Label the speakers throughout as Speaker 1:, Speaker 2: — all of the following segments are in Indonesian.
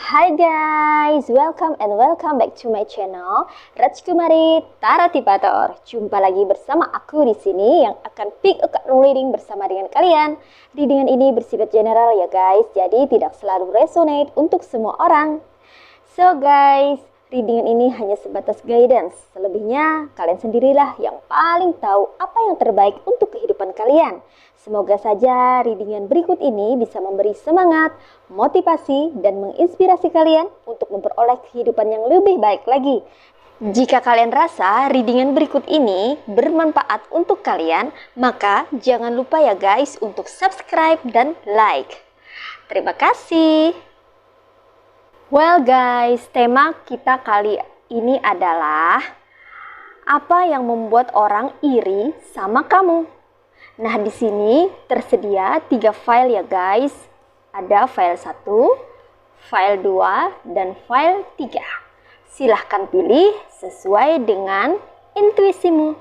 Speaker 1: Hai guys, welcome back to my channel Rajkumari Taratipator. Jumpa lagi bersama aku di sini yang akan pick a card reading bersama dengan kalian. Readingan ini bersifat general ya guys, jadi tidak selalu resonate untuk semua orang. So guys, readingan ini hanya sebatas guidance. Selebihnya kalian sendirilah yang paling tahu apa yang terbaik untuk kehidupan kalian. Semoga saja readingan berikut ini bisa memberi semangat, motivasi, dan menginspirasi kalian untuk memperoleh kehidupan yang lebih baik lagi. Jika kalian rasa readingan berikut ini bermanfaat untuk kalian, maka jangan lupa ya guys untuk subscribe dan like. Terima kasih. Well guys, tema kita kali ini adalah apa yang membuat orang iri sama kamu. Nah, di sini tersedia 3 file ya guys. Ada file 1, file 2, dan file 3. Silahkan pilih sesuai dengan intuisimu.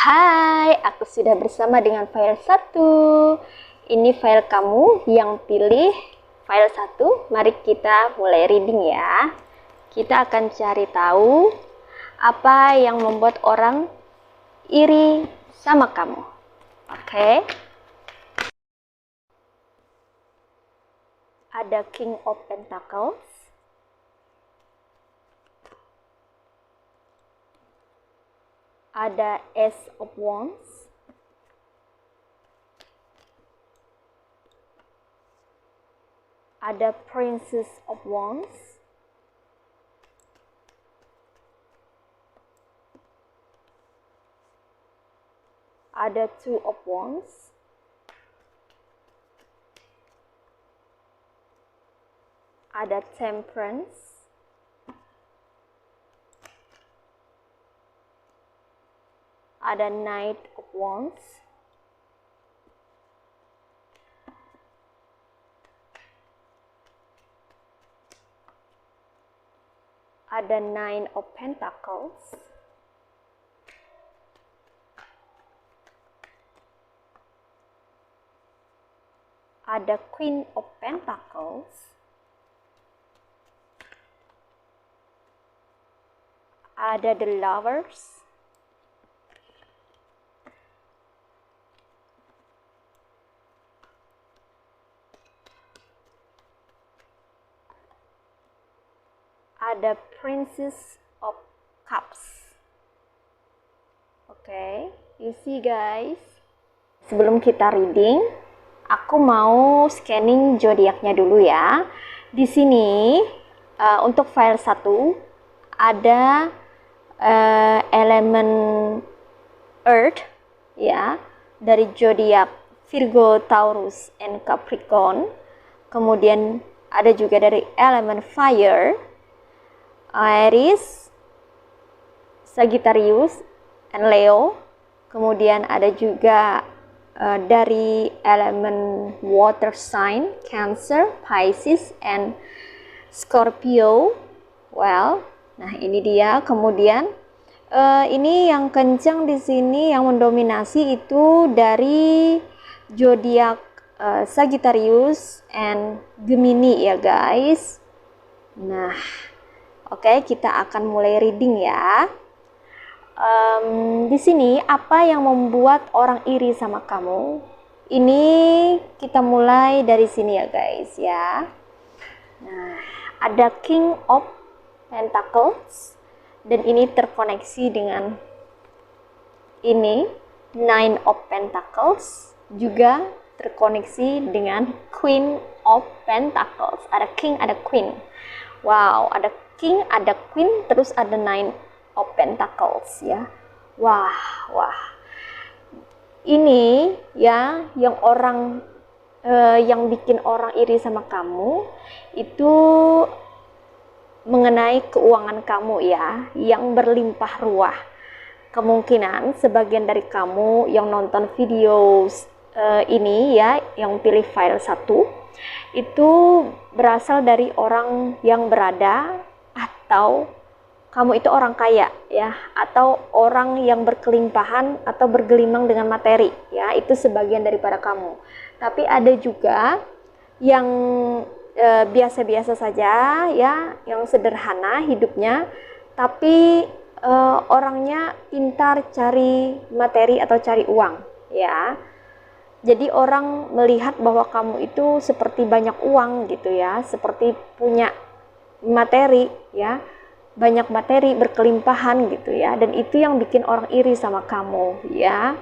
Speaker 1: Hai, aku sudah bersama dengan file 1. Ini file kamu yang pilih file 1. Mari kita mulai reading ya. Kita akan cari tahu apa yang membuat orang iri sama kamu. Oke. Ada King of Pentacles. Ada Ace of Wands. Ada Princess of Wands. Ada Two of Wands. Ada Temperance. Ada Knight of Wands. Ada Nine of Pentacles. Ada Queen of Pentacles. Ada The Lovers. Ada Princess of Cups. Oke, you see guys. Sebelum kita reading, aku mau scanning zodiaknya dulu ya. Di sini untuk file 1 ada elemen Earth ya, dari zodiak Virgo, Taurus, and Capricorn. Kemudian ada juga dari elemen Fire, Aries, Sagittarius, and Leo. Kemudian ada juga dari elemen water sign, Cancer, Pisces, and Scorpio. Well, nah ini dia. Kemudian ini yang kencang di sini, yang mendominasi itu dari zodiak Sagittarius and Gemini ya guys. Nah, oke, kita akan mulai reading ya. Di sini apa yang membuat orang iri sama kamu? Ini kita mulai dari sini ya guys ya. Nah, ada King of Pentacles dan ini terkoneksi dengan ini Nine of Pentacles, juga terkoneksi dengan Queen of Pentacles. Ada King, ada Queen. Wow, ada King, ada Queen, terus ada Nine of Pentacles ya. Wah. Ini ya yang orang yang bikin orang iri sama kamu itu mengenai keuangan kamu ya, yang berlimpah ruah. Kemungkinan sebagian dari kamu yang nonton video ini ya, yang pilih file 1 itu berasal dari orang yang berada, atau kamu itu orang kaya ya, atau orang yang berkelimpahan atau bergelimang dengan materi ya, itu sebagian daripada kamu. Tapi ada juga yang biasa-biasa saja ya, yang sederhana hidupnya, tapi orangnya pintar cari materi atau cari uang ya. Jadi orang melihat bahwa kamu itu seperti banyak uang gitu ya, seperti punya materi ya, banyak materi, berkelimpahan gitu ya, dan itu yang bikin orang iri sama kamu ya.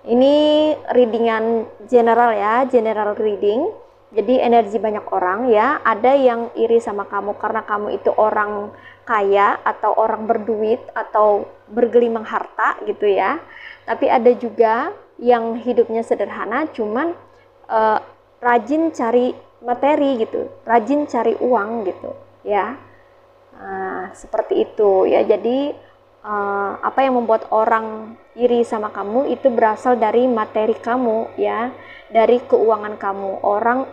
Speaker 1: Ini readingan general ya, general reading. Jadi energi banyak orang ya, ada yang iri sama kamu karena kamu itu orang kaya atau orang berduit atau bergelimang harta gitu ya. Tapi ada juga yang hidupnya sederhana, cuman rajin cari materi gitu, rajin cari uang gitu ya. Nah, seperti itu ya. Jadi apa yang membuat orang iri sama kamu itu berasal dari materi kamu ya, dari keuangan kamu. Orang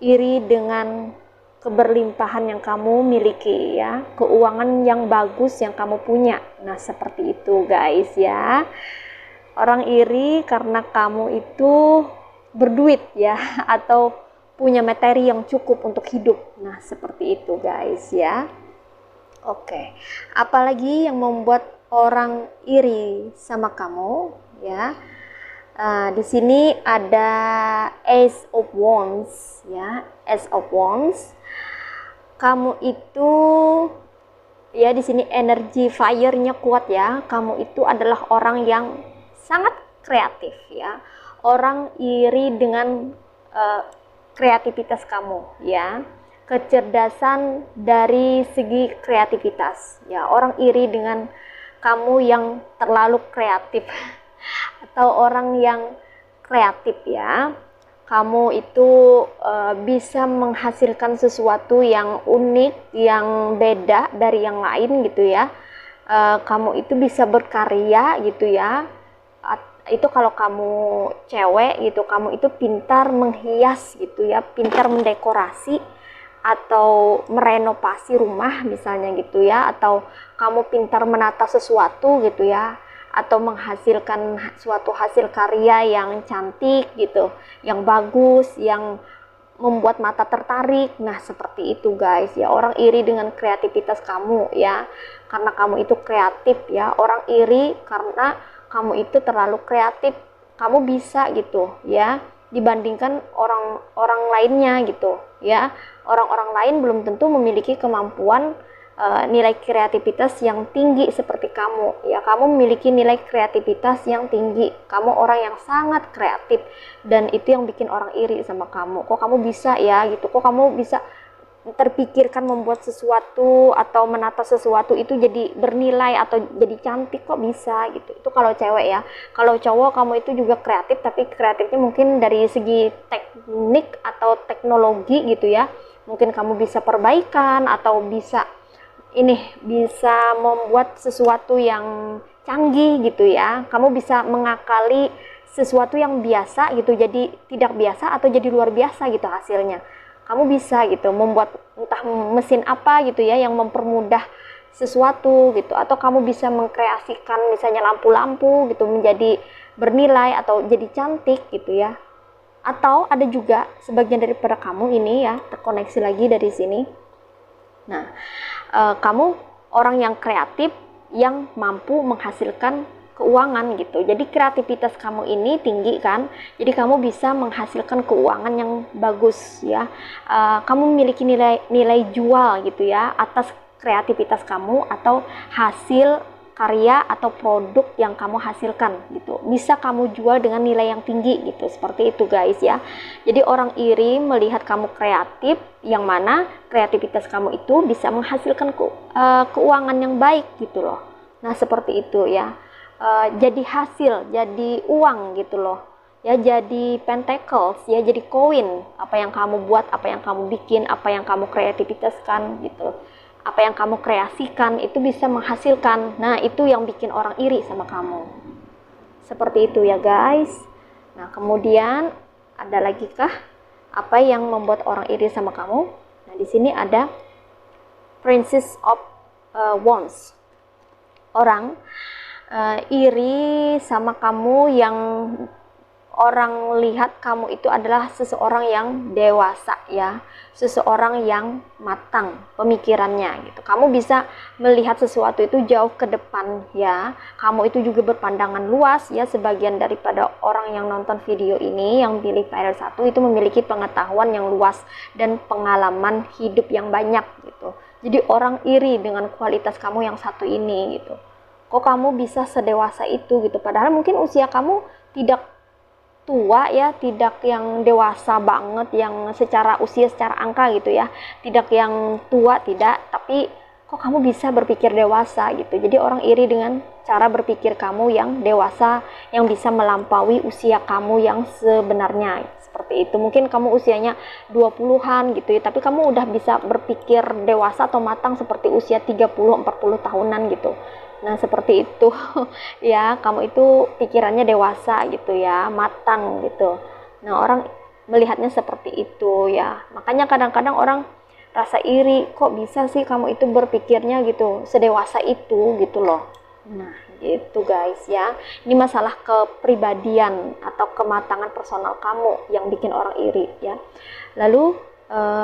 Speaker 1: iri dengan keberlimpahan yang kamu miliki ya, keuangan yang bagus yang kamu punya. Nah, seperti itu guys ya. Orang iri karena kamu itu berduit ya, atau punya materi yang cukup untuk hidup. Nah, seperti itu guys ya. Oke, apalagi yang membuat orang iri sama kamu ya? Di sini ada Ace of Wands ya, Ace of Wands. Kamu itu ya, di sini energi fire-nya kuat ya. Kamu itu adalah orang yang sangat kreatif ya. Orang iri dengan kreativitas kamu ya. Kecerdasan dari segi kreativitas ya. Orang iri dengan kamu yang terlalu kreatif atau orang yang kreatif ya. Kamu itu bisa menghasilkan sesuatu yang unik, yang beda dari yang lain gitu ya. Kamu itu bisa berkarya gitu ya. Itu kalau kamu cewek gitu, kamu itu pintar menghias gitu ya, pintar mendekorasi atau merenovasi rumah misalnya gitu ya, atau kamu pintar menata sesuatu gitu ya, atau menghasilkan suatu hasil karya yang cantik gitu, yang bagus, yang membuat mata tertarik. Nah, seperti itu guys ya. Orang iri dengan kreativitas kamu ya, karena kamu itu kreatif ya. Orang iri karena kamu itu terlalu kreatif, kamu bisa gitu ya, dibandingkan orang-orang lainnya gitu ya. Orang-orang lain belum tentu memiliki kemampuan nilai kreativitas yang tinggi seperti kamu ya. Kamu memiliki nilai kreativitas yang tinggi, kamu orang yang sangat kreatif, dan itu yang bikin orang iri sama kamu. Kok kamu bisa ya gitu, kok kamu bisa terpikirkan membuat sesuatu atau menata sesuatu itu jadi bernilai atau jadi cantik, kok bisa gitu. Itu kalau cewek ya. Kalau cowok, kamu itu juga kreatif, tapi kreatifnya mungkin dari segi teknik atau teknologi gitu ya. Mungkin kamu bisa perbaikan atau bisa membuat sesuatu yang canggih gitu ya. Kamu bisa mengakali sesuatu yang biasa gitu jadi tidak biasa, atau jadi luar biasa gitu hasilnya. Kamu bisa gitu membuat entah mesin apa gitu ya yang mempermudah sesuatu gitu, atau kamu bisa mengkreasikan misalnya lampu-lampu gitu menjadi bernilai atau jadi cantik gitu ya. Atau ada juga sebagian daripada kamu ini ya, terkoneksi lagi dari sini. Nah, kamu orang yang kreatif yang mampu menghasilkan keuangan gitu. Jadi kreativitas kamu ini tinggi kan, jadi kamu bisa menghasilkan keuangan yang bagus ya. Kamu memiliki nilai jual gitu ya atas kreativitas kamu atau hasil karya atau produk yang kamu hasilkan gitu, bisa kamu jual dengan nilai yang tinggi gitu. Seperti itu guys ya. Jadi orang iri melihat kamu kreatif, yang mana kreativitas kamu itu bisa menghasilkan keuangan yang baik gitu loh. Nah, seperti itu ya. Jadi hasil, jadi uang gitu loh ya, jadi pentacles ya, jadi koin. Apa yang kamu buat, apa yang kamu bikin, apa yang kamu kreativitaskan gitu, apa yang kamu kreasikan itu bisa menghasilkan. Nah, itu yang bikin orang iri sama kamu. Seperti itu ya guys. Nah, kemudian ada lagi kah apa yang membuat orang iri sama kamu? Nah, di sini ada Princess of Wands. Orang iri sama kamu yang orang lihat kamu itu adalah seseorang yang dewasa ya, seseorang yang matang pemikirannya gitu. Kamu bisa melihat sesuatu itu jauh ke depan ya. Kamu itu juga berpandangan luas ya. Sebagian daripada orang yang nonton video ini yang pilih viral 1 itu memiliki pengetahuan yang luas dan pengalaman hidup yang banyak gitu. Jadi orang iri dengan kualitas kamu yang satu ini gitu. Kok kamu bisa sedewasa itu gitu, padahal mungkin usia kamu tidak tua ya, tidak yang dewasa banget yang secara usia, secara angka gitu ya, tidak yang tua, tidak, tapi kok kamu bisa berpikir dewasa gitu. Jadi orang iri dengan cara berpikir kamu yang dewasa, yang bisa melampaui usia kamu yang sebenarnya, seperti itu. Mungkin kamu usianya 20-an gitu ya, tapi kamu udah bisa berpikir dewasa atau matang seperti usia 30-40 tahunan gitu. Nah, seperti itu ya, kamu itu pikirannya dewasa gitu ya, matang gitu. Nah, orang melihatnya seperti itu ya. Makanya kadang-kadang orang rasa iri, kok bisa sih kamu itu berpikirnya gitu, sedewasa itu gitu loh. Nah, gitu guys ya. Ini masalah kepribadian atau kematangan personal kamu yang bikin orang iri ya. Lalu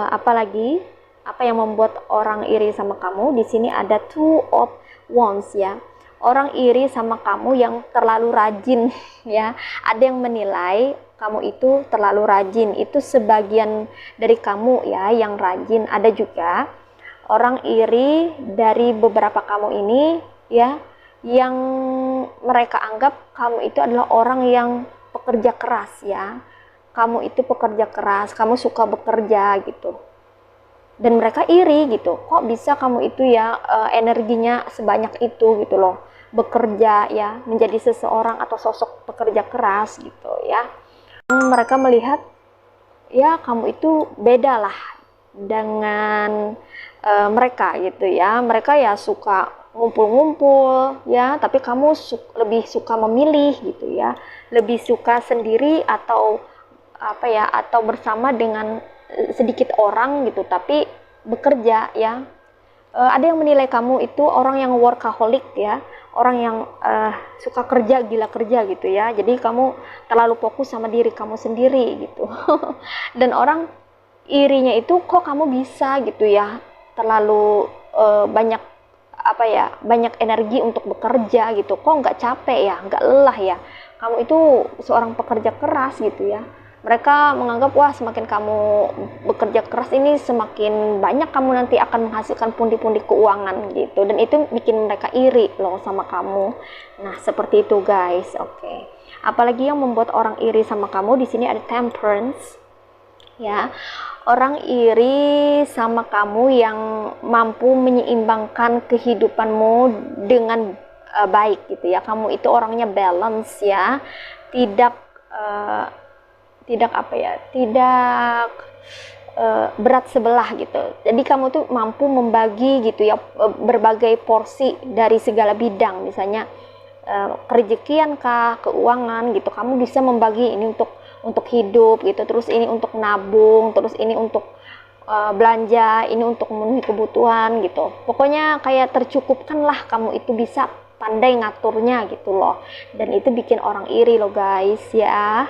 Speaker 1: apalagi apa yang membuat orang iri sama kamu? Di sini ada two of wands ya. Orang iri sama kamu yang terlalu rajin ya. Ada yang menilai kamu itu terlalu rajin. Itu sebagian dari kamu ya yang rajin. Ada juga orang iri dari beberapa kamu ini ya, yang mereka anggap kamu itu adalah orang yang pekerja keras ya. Kamu itu pekerja keras, kamu suka bekerja gitu. Dan mereka iri gitu, kok bisa kamu itu ya energinya sebanyak itu gitu loh, bekerja ya, menjadi seseorang atau sosok pekerja keras gitu ya. Mereka melihat ya kamu itu beda lah dengan mereka gitu ya. Mereka ya suka ngumpul-ngumpul ya, tapi kamu lebih suka memilih gitu ya, lebih suka sendiri atau apa ya, atau bersama dengan sedikit orang gitu, tapi bekerja ya. Ada yang menilai kamu itu orang yang workaholic ya, orang yang suka kerja, gila kerja gitu ya. Jadi kamu terlalu fokus sama diri kamu sendiri gitu. Dan orang irinya itu, kok kamu bisa gitu ya, terlalu banyak apa ya, banyak energi untuk bekerja gitu, kok nggak capek ya, nggak lelah ya, kamu itu seorang pekerja keras gitu ya. Mereka menganggap, wah semakin kamu bekerja keras ini semakin banyak kamu nanti akan menghasilkan pundi-pundi keuangan gitu. Dan itu bikin mereka iri loh sama kamu. Nah, seperti itu guys. Oke. Apalagi yang membuat orang iri sama kamu, di sini ada temperance. Ya. Orang iri sama kamu yang mampu menyeimbangkan kehidupanmu dengan baik gitu ya. Kamu itu orangnya balance ya. Tidak apa ya, tidak berat sebelah gitu. Jadi kamu tuh mampu membagi gitu ya, berbagai porsi dari segala bidang, misalnya kerejekian kah, keuangan gitu. Kamu bisa membagi ini untuk hidup gitu, terus ini untuk nabung, terus ini untuk belanja, ini untuk memenuhi kebutuhan gitu. Pokoknya kayak tercukupkan lah, kamu itu bisa pandai ngaturnya gitu loh. Dan itu bikin orang iri loh guys ya.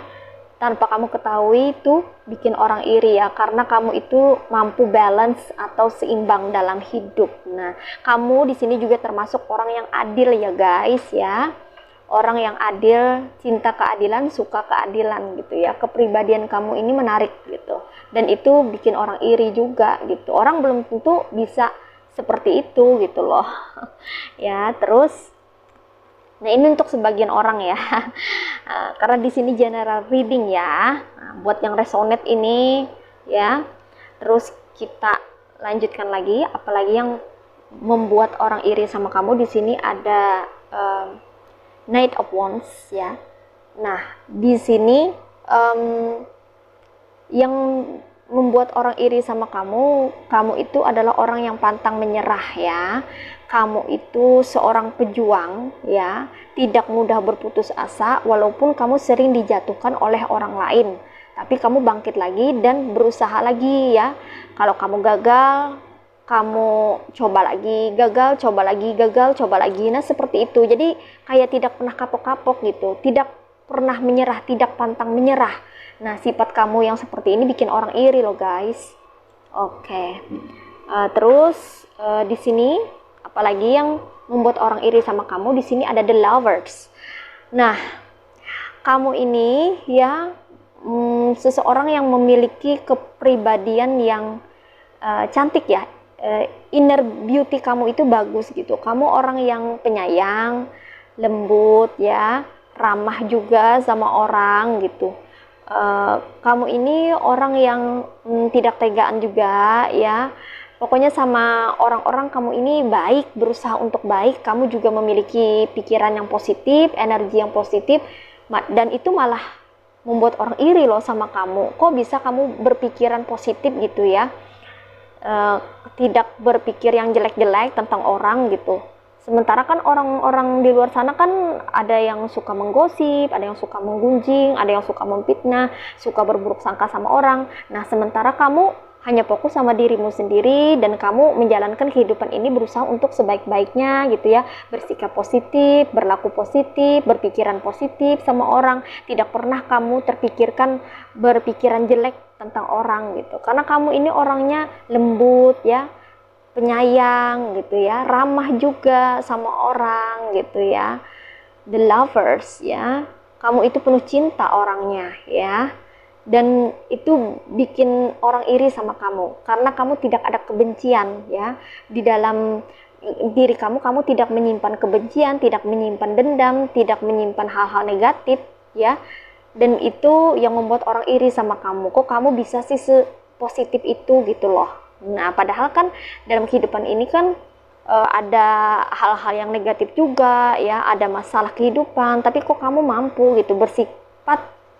Speaker 1: Tanpa kamu ketahui itu bikin orang iri ya, karena kamu itu mampu balance atau seimbang dalam hidup. Nah, kamu di sini juga termasuk orang yang adil ya guys ya. Orang yang adil, cinta keadilan, suka keadilan gitu ya. Kepribadian kamu ini menarik gitu. Dan itu bikin orang iri juga gitu. Orang belum tentu bisa seperti itu gitu loh. Ya, terus nah ini untuk sebagian orang ya, karena di sini general reading ya. Nah, buat yang resonate ini ya, terus kita lanjutkan lagi. Apalagi yang membuat orang iri sama kamu, di sini ada Knight of Wands ya. Nah di sini yang membuat orang iri sama kamu, kamu itu adalah orang yang pantang menyerah ya. Kamu itu seorang pejuang ya, tidak mudah berputus asa walaupun kamu sering dijatuhkan oleh orang lain. Tapi kamu bangkit lagi dan berusaha lagi ya. Kalau kamu gagal, kamu coba lagi, gagal, coba lagi, gagal, coba lagi. Nah seperti itu. Jadi kayak tidak pernah kapok-kapok gitu. Tidak pernah menyerah, tidak pantang menyerah. Nah, sifat kamu yang seperti ini bikin orang iri loh guys. Oke. Terus di sini apalagi yang membuat orang iri sama kamu, di sini ada the lovers. Nah, kamu ini ya seseorang yang memiliki kepribadian yang cantik ya. Inner beauty kamu itu bagus gitu. Kamu orang yang penyayang, lembut ya, ramah juga sama orang gitu. Kamu ini orang yang tidak tegaan juga ya. Pokoknya sama orang-orang kamu ini baik, berusaha untuk baik. Kamu juga memiliki pikiran yang positif, energi yang positif, dan itu malah membuat orang iri loh sama kamu. Kok bisa kamu berpikiran positif gitu ya? Tidak berpikir yang jelek-jelek tentang orang gitu. Sementara kan orang-orang di luar sana kan ada yang suka menggosip, ada yang suka menggunjing, ada yang suka memfitnah, suka berburuk sangka sama orang. Nah, sementara kamu hanya fokus sama dirimu sendiri dan kamu menjalankan kehidupan ini berusaha untuk sebaik-baiknya gitu ya, bersikap positif, berlaku positif, berpikiran positif sama orang, tidak pernah kamu terpikirkan berpikiran jelek tentang orang gitu, karena kamu ini orangnya lembut ya, penyayang gitu ya, ramah juga sama orang gitu ya, the lovers ya, kamu itu penuh cinta orangnya ya. Dan itu bikin orang iri sama kamu karena kamu tidak ada kebencian ya di dalam diri kamu. Kamu tidak menyimpan kebencian, tidak menyimpan dendam, tidak menyimpan hal-hal negatif ya, dan itu yang membuat orang iri sama kamu. Kok kamu bisa sih sepositif itu gitu loh. Nah, padahal kan dalam kehidupan ini kan ada hal-hal yang negatif juga ya, ada masalah kehidupan, tapi kok kamu mampu gitu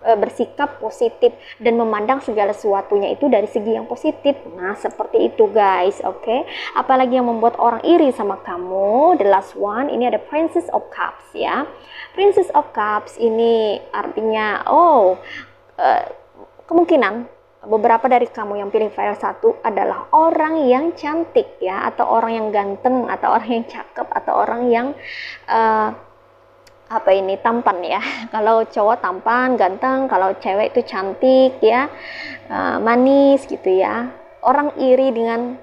Speaker 1: bersikap positif dan memandang segala sesuatunya itu dari segi yang positif. Nah, seperti itu guys. Oke. Apalagi yang membuat orang iri sama kamu? The last one, ini ada Princess of Cups ya. Princess of Cups ini artinya kemungkinan beberapa dari kamu yang pilih file 1 adalah orang yang cantik ya, atau orang yang ganteng, atau orang yang cakep, atau orang yang tampan ya. Kalau cowok tampan, ganteng, kalau cewek itu cantik ya, manis gitu ya. Orang iri dengan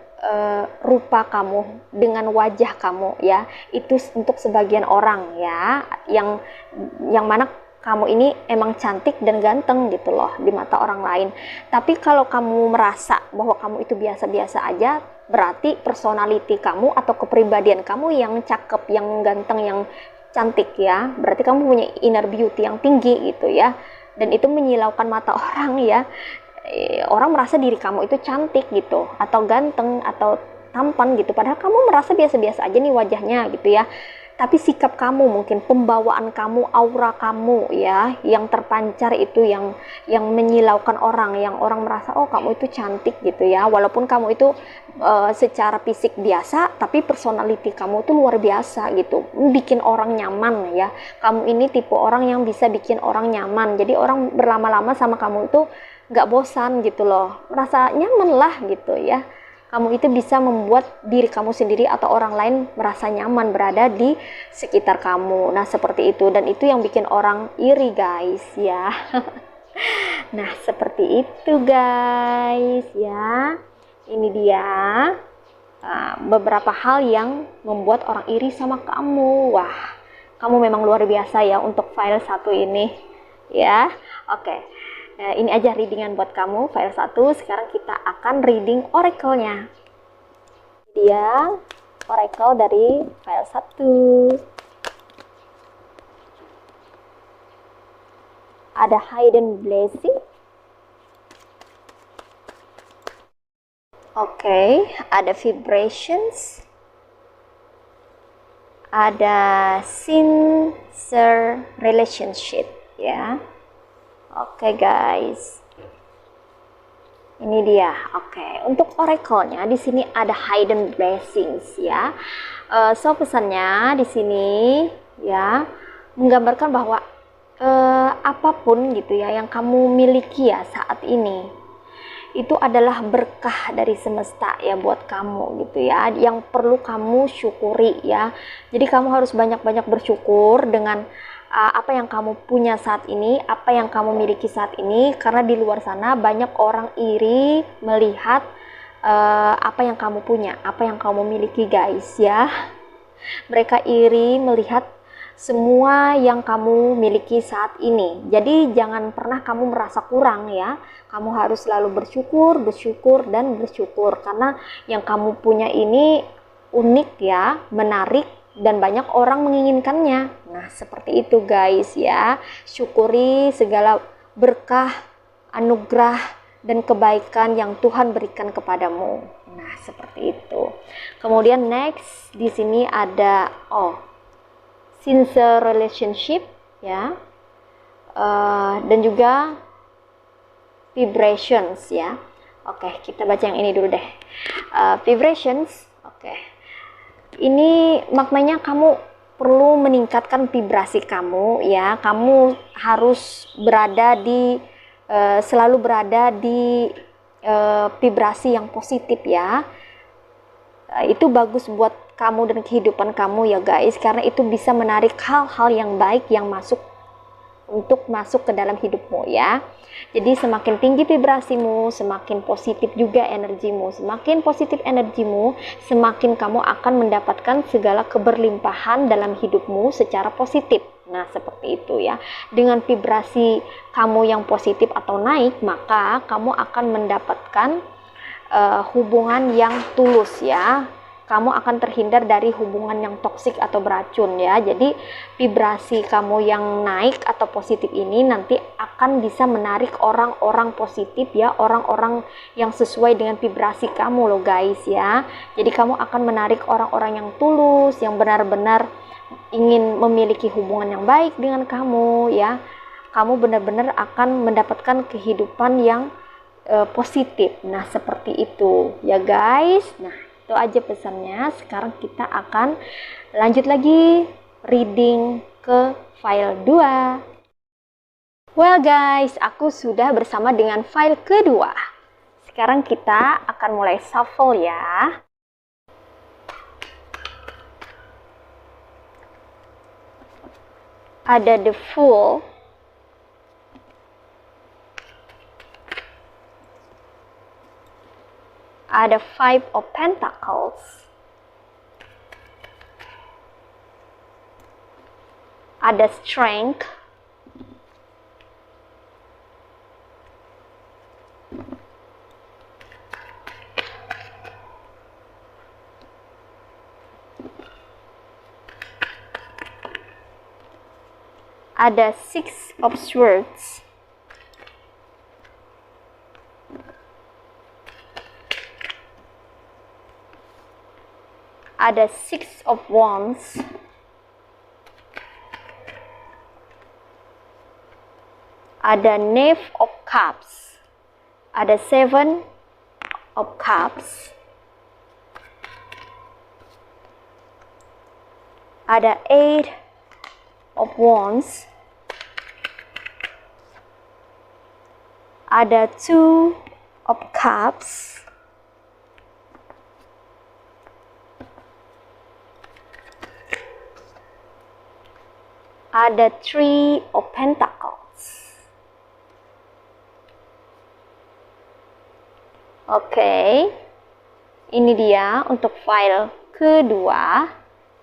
Speaker 1: rupa kamu, dengan wajah kamu ya. Itu untuk sebagian orang ya, yang mana kamu ini emang cantik dan ganteng gitu loh di mata orang lain. Tapi kalau kamu merasa bahwa kamu itu biasa-biasa aja, berarti personality kamu atau kepribadian kamu yang cakep, yang ganteng, yang cantik ya, berarti kamu punya inner beauty yang tinggi gitu ya, dan itu menyilaukan mata orang ya. Orang merasa diri kamu itu cantik gitu, atau ganteng, atau tampan gitu, padahal kamu merasa biasa-biasa aja nih wajahnya gitu ya. Tapi sikap kamu, mungkin pembawaan kamu, aura kamu ya, yang terpancar itu yang menyilaukan orang, yang orang merasa oh kamu itu cantik gitu ya, walaupun kamu itu secara fisik biasa, tapi personality kamu itu luar biasa gitu, bikin orang nyaman ya. Kamu ini tipe orang yang bisa bikin orang nyaman, jadi orang berlama-lama sama kamu itu nggak bosan gitu loh, merasa nyaman lah gitu ya. Kamu itu bisa membuat diri kamu sendiri atau orang lain merasa nyaman berada di sekitar kamu. Nah, seperti itu, dan itu yang bikin orang iri guys ya. Nah, seperti itu guys ya. Ini dia beberapa hal yang membuat orang iri sama kamu. Wah, kamu memang luar biasa ya untuk file 1 ini ya. Oke. Ini aja readingan buat kamu file 1. Sekarang kita akan reading oracle-nya. Dia oracle dari file 1. Ada hidden blessing. Oke, ada vibrations. Ada sincere relationship ya. Oke guys, ini dia. Oke, untuk oracle-nya di sini ada hidden blessings ya. So pesannya di sini ya menggambarkan bahwa apapun gitu ya yang kamu miliki ya saat ini, itu adalah berkah dari semesta ya buat kamu gitu ya, yang perlu kamu syukuri ya. Jadi kamu harus banyak-banyak bersyukur dengan apa yang kamu punya saat ini, apa yang kamu miliki saat ini, karena di luar sana banyak orang iri melihat apa yang kamu punya, apa yang kamu miliki guys ya. Mereka iri melihat semua yang kamu miliki saat ini. Jadi jangan pernah kamu merasa kurang ya. Kamu harus selalu bersyukur, bersyukur, dan bersyukur. Karena yang kamu punya ini unik ya, menarik, dan banyak orang menginginkannya. Nah, seperti itu guys ya. Syukuri segala berkah, anugerah, dan kebaikan yang Tuhan berikan kepadamu. Nah, seperti itu. Kemudian next di sini ada sincere relationship ya. Dan juga vibrations ya. Oke, kita baca yang ini dulu deh. Vibrations. Oke. Ini maknanya kamu perlu meningkatkan vibrasi kamu ya. Kamu harus selalu berada di vibrasi yang positif ya. Itu bagus buat kamu dan kehidupan kamu ya guys, karena itu bisa menarik hal-hal yang baik yang masuk ke dalam hidupmu ya. Jadi semakin tinggi vibrasimu, semakin positif juga energimu. Semakin positif energimu, semakin kamu akan mendapatkan segala keberlimpahan dalam hidupmu secara positif. Nah, seperti itu ya. Dengan vibrasi kamu yang positif atau naik, maka kamu akan mendapatkan hubungan yang tulus ya. Kamu akan terhindar dari hubungan yang toksik atau beracun ya. Jadi vibrasi kamu yang naik atau positif ini nanti akan bisa menarik orang-orang positif ya, orang-orang yang sesuai dengan vibrasi kamu loh guys ya. Jadi kamu akan menarik orang-orang yang tulus, yang benar-benar ingin memiliki hubungan yang baik dengan kamu ya. Kamu benar-benar akan mendapatkan kehidupan yang positif. Nah, seperti itu ya guys. Nah, itu aja pesannya. Sekarang kita akan lanjut lagi reading ke file 2. Well guys, aku sudah bersama dengan file kedua. Sekarang kita akan mulai shuffle ya. Ada the Fool, ada Five of Pentacles, ada Strength, ada Six of Swords, ada Six of Wands, ada Knave of Cups, ada Seven of Cups, ada Eight of Wands, ada Two of Cups, ada Three of Pentacles. Oke, ini dia untuk file kedua.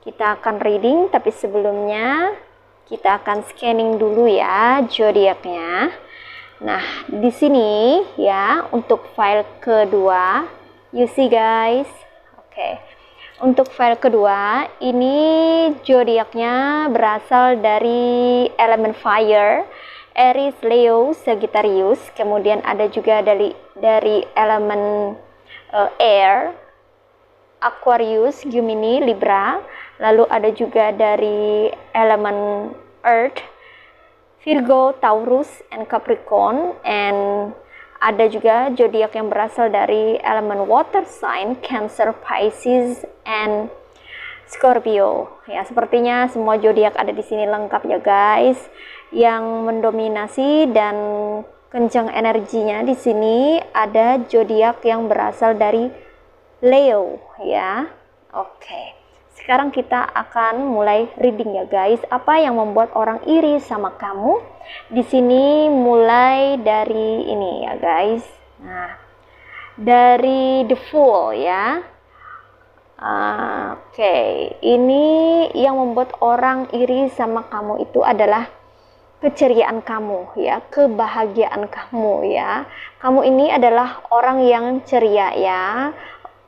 Speaker 1: Kita akan reading, tapi sebelumnya kita akan scanning dulu ya zodiaknya. Nah, di sini ya untuk file kedua, you see guys. Oke. Untuk file kedua, ini zodiaknya berasal dari elemen fire, Aries, Leo, Sagittarius. Kemudian ada juga dari elemen air, Aquarius, Gemini, Libra. Lalu ada juga dari elemen earth, Virgo, Taurus, and Capricorn. And ada juga zodiak yang berasal dari elemen water sign, Cancer, Pisces, and Scorpio. Ya, sepertinya semua zodiak ada di sini lengkap ya guys. Yang mendominasi dan kencang energinya di sini ada zodiak yang berasal dari Leo ya. Oke. Sekarang kita akan mulai reading ya guys. Apa yang membuat orang iri sama kamu? Di sini mulai dari ini ya guys. Nah, dari The Fool ya. Oke, ini yang membuat orang iri sama kamu itu adalah keceriaan kamu ya, kebahagiaan kamu ya. Kamu ini adalah orang yang ceria ya.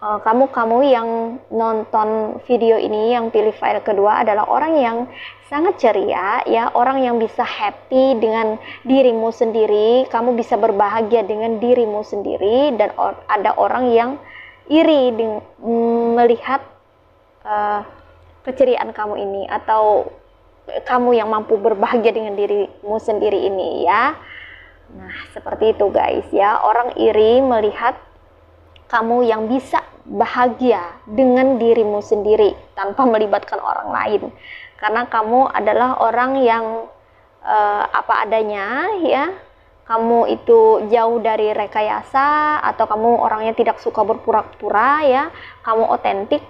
Speaker 1: Kamu yang nonton video ini, yang pilih file kedua adalah orang yang sangat ceria ya, orang yang bisa happy dengan dirimu sendiri, kamu bisa berbahagia dengan dirimu sendiri, dan ada orang yang iri melihat keceriaan kamu ini, atau kamu yang mampu berbahagia dengan dirimu sendiri ini ya. Nah, seperti itu guys ya, orang iri melihat kamu yang bisa bahagia dengan dirimu sendiri tanpa melibatkan orang lain, karena kamu adalah orang yang apa adanya ya. Kamu itu jauh dari rekayasa, atau kamu orangnya tidak suka berpura-pura ya. Kamu otentik,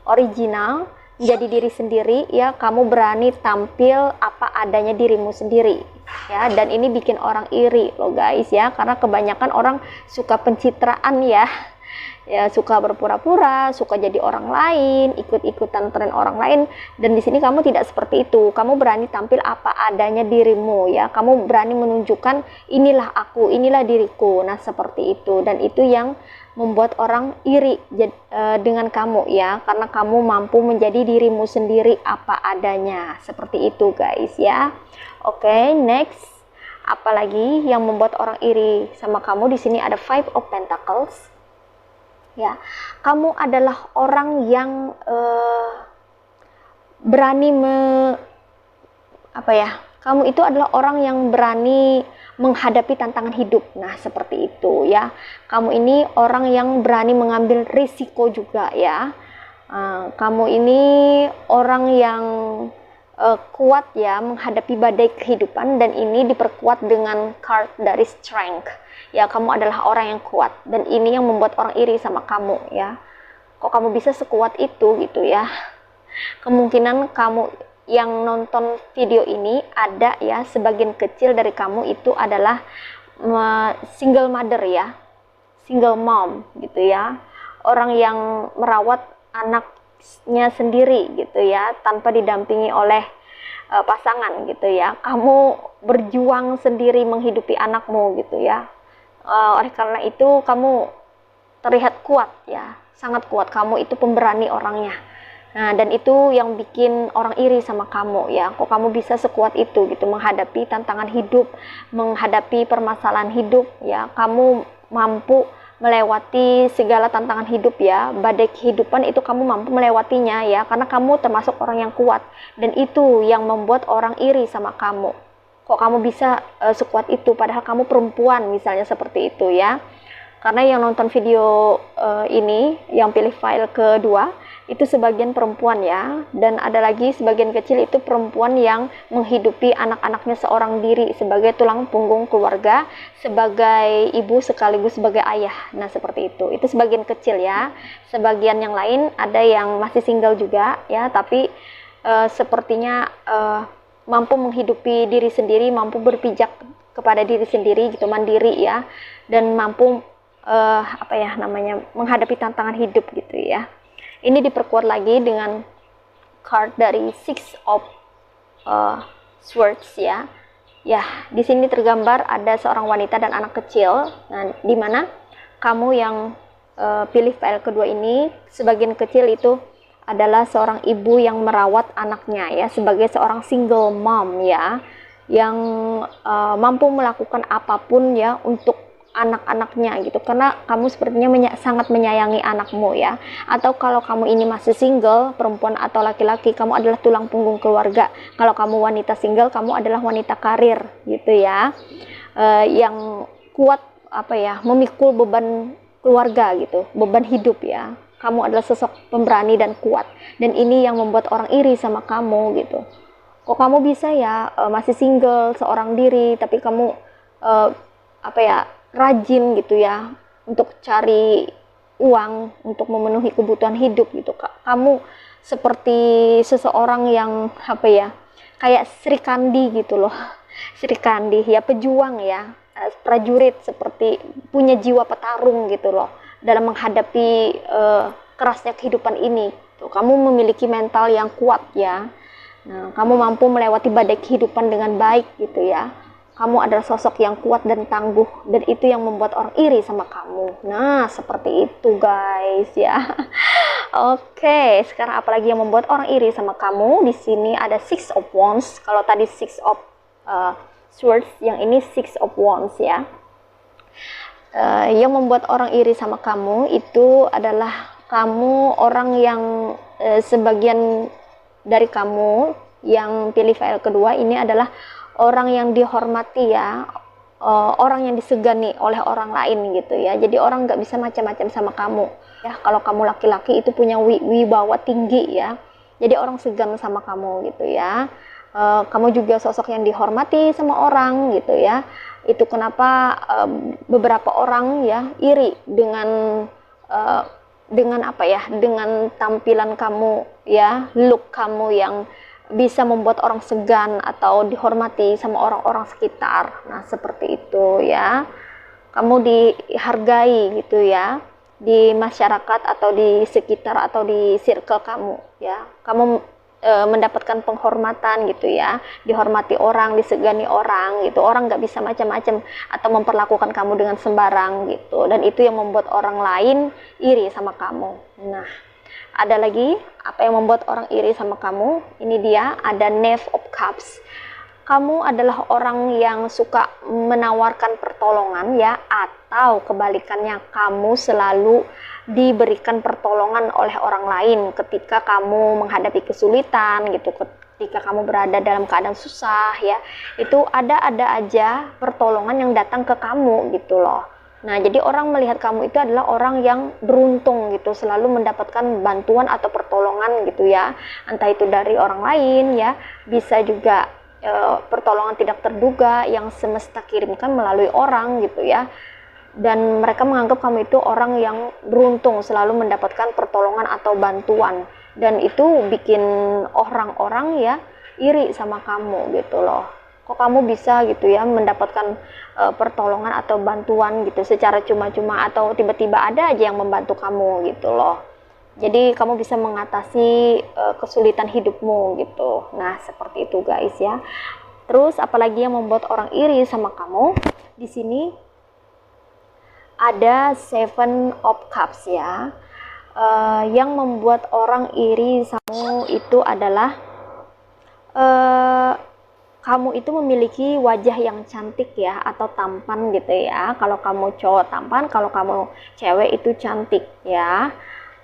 Speaker 1: original, menjadi diri sendiri ya. Kamu berani tampil apa adanya dirimu sendiri ya, dan ini bikin orang iri loh guys ya, karena kebanyakan orang suka pencitraan ya. Ya, suka berpura-pura, suka jadi orang lain, ikut-ikutan tren orang lain. Dan di sini kamu tidak seperti itu. Kamu berani tampil apa adanya dirimu ya. Kamu berani menunjukkan inilah aku, inilah diriku. Nah, seperti itu. Dan itu yang membuat orang iri dengan kamu ya, karena kamu mampu menjadi dirimu sendiri apa adanya. Seperti itu guys ya. Oke, next. Apalagi yang membuat orang iri sama kamu? Di sini ada Five of Pentacles. Ya, kamu adalah orang yang berani kamu itu adalah orang yang berani menghadapi tantangan hidup. Nah, seperti itu ya. Kamu ini orang yang berani mengambil risiko juga ya. Kamu ini orang yang kuat ya menghadapi badai kehidupan, dan ini diperkuat dengan card dari Strength. Ya, kamu adalah orang yang kuat, dan ini yang membuat orang iri sama kamu ya. Kok kamu bisa sekuat itu gitu ya. Kemungkinan kamu yang nonton video ini ada ya, sebagian kecil dari kamu itu adalah single mother ya, single mom gitu ya. Orang yang merawat anaknya sendiri gitu ya, tanpa didampingi oleh pasangan gitu ya. Kamu berjuang sendiri menghidupi anakmu gitu ya. Oleh karena itu kamu terlihat kuat ya, sangat kuat. Kamu itu pemberani orangnya. Nah, dan itu yang bikin orang iri sama kamu ya. Kok kamu bisa sekuat itu gitu menghadapi tantangan hidup, menghadapi permasalahan hidup ya. Kamu mampu melewati segala tantangan hidup ya. Badai kehidupan itu kamu mampu melewatinya ya, karena kamu termasuk orang yang kuat, dan itu yang membuat orang iri sama kamu. Kok kamu bisa sekuat itu padahal kamu perempuan, misalnya seperti itu ya. Karena yang nonton video ini, yang pilih file kedua, itu sebagian perempuan ya. Dan ada lagi sebagian kecil itu perempuan yang menghidupi anak-anaknya seorang diri sebagai tulang punggung keluarga, sebagai ibu sekaligus sebagai ayah. Nah, seperti itu. Itu sebagian kecil ya. Sebagian yang lain ada yang masih single juga ya, tapi sepertinya mampu menghidupi diri sendiri, mampu berpijak kepada diri sendiri gitu, mandiri ya, dan mampu menghadapi tantangan hidup gitu ya. Ini diperkuat lagi dengan card dari Six of Swords ya. Ya, di sini tergambar ada seorang wanita dan anak kecil. Nah, di mana kamu yang pilih file kedua ini, sebagian kecil itu adalah seorang ibu yang merawat anaknya ya, sebagai seorang single mom ya, yang mampu melakukan apapun ya untuk anak-anaknya gitu, karena kamu sepertinya sangat menyayangi anakmu ya. Atau kalau kamu ini masih single, perempuan atau laki-laki, kamu adalah tulang punggung keluarga. Kalau kamu wanita single, kamu adalah wanita karir gitu ya, yang kuat memikul beban keluarga gitu, beban hidup ya. Kamu adalah sosok pemberani dan kuat, dan ini yang membuat orang iri sama kamu gitu. Kok kamu bisa ya masih single, seorang diri, tapi kamu rajin gitu ya untuk cari uang untuk memenuhi kebutuhan hidup gitu. Kamu seperti seseorang yang apa ya, kayak Sri Kandi gitu loh. Sri Kandi ya, pejuang ya, prajurit, seperti punya jiwa petarung gitu loh dalam menghadapi kerasnya kehidupan ini. Tuh, kamu memiliki mental yang kuat ya. Nah, kamu mampu melewati badai kehidupan dengan baik gitu ya. Kamu adalah sosok yang kuat dan tangguh, dan itu yang membuat orang iri sama kamu. Nah, seperti itu guys ya. Oke, sekarang apalagi yang membuat orang iri sama kamu? Di sini ada Six of Wands. Kalau tadi Six of Swords, yang ini Six of Wands ya. Yang membuat orang iri sama kamu itu adalah kamu orang yang sebagian dari kamu yang pilih file kedua ini adalah orang yang dihormati ya, orang yang disegani oleh orang lain gitu ya. Jadi orang nggak bisa macam-macam sama kamu ya. Kalau kamu laki-laki itu punya wibawa tinggi ya, jadi orang segan sama kamu gitu ya. Kamu juga sosok yang dihormati sama orang gitu ya. Itu kenapa beberapa orang ya iri dengan apa ya, dengan tampilan kamu ya, look kamu yang bisa membuat orang segan atau dihormati sama orang-orang sekitar. Nah, seperti itu ya. Kamu dihargai gitu ya di masyarakat atau di sekitar atau di circle kamu ya. Kamu mendapatkan penghormatan gitu ya, dihormati orang, disegani orang gitu. Orang nggak bisa macam-macam atau memperlakukan kamu dengan sembarang gitu, dan itu yang membuat orang lain iri sama kamu. Nah, ada lagi apa yang membuat orang iri sama kamu? Ini dia, ada Knave of Cups. Kamu adalah orang yang suka menawarkan pertolongan ya, atau kebalikannya kamu selalu diberikan pertolongan oleh orang lain ketika kamu menghadapi kesulitan gitu, ketika kamu berada dalam keadaan susah ya, itu ada aja pertolongan yang datang ke kamu gitu loh. Nah, jadi orang melihat kamu itu adalah orang yang beruntung gitu, selalu mendapatkan bantuan atau pertolongan gitu ya, entah itu dari orang lain ya, bisa juga pertolongan tidak terduga yang semesta kirimkan melalui orang gitu ya. Dan mereka menganggap kamu itu orang yang beruntung, selalu mendapatkan pertolongan atau bantuan, dan itu bikin orang-orang ya iri sama kamu gitu loh. Kok kamu bisa gitu ya mendapatkan pertolongan atau bantuan gitu secara cuma-cuma, atau tiba-tiba ada aja yang membantu kamu gitu loh. Jadi kamu bisa mengatasi kesulitan hidupmu gitu. Nah, seperti itu guys ya. Terus apalagi yang membuat orang iri sama kamu? Di sini ada Seven of Cups ya. Yang membuat orang iri sama itu adalah kamu itu memiliki wajah yang cantik ya, atau tampan gitu ya. Kalau kamu cowok tampan, kalau kamu cewek itu cantik ya.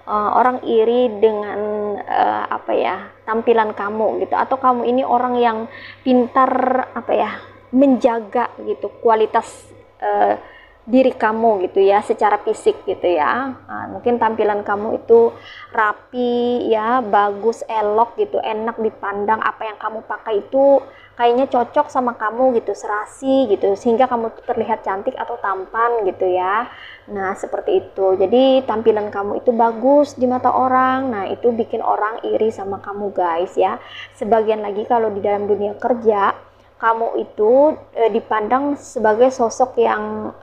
Speaker 1: Orang iri dengan apa ya, tampilan kamu gitu, atau kamu ini orang yang pintar apa ya, menjaga gitu kualitas diri kamu gitu ya, secara fisik gitu ya. Mungkin tampilan kamu itu rapi ya, bagus, elok gitu, enak dipandang. Apa yang kamu pakai itu kayaknya cocok sama kamu gitu, serasi gitu, sehingga kamu terlihat cantik atau tampan gitu ya. Nah, seperti itu. Jadi tampilan kamu itu bagus di mata orang. Nah, itu bikin orang iri sama kamu guys ya. Sebagian lagi kalau di dalam dunia kerja, kamu itu dipandang sebagai sosok yang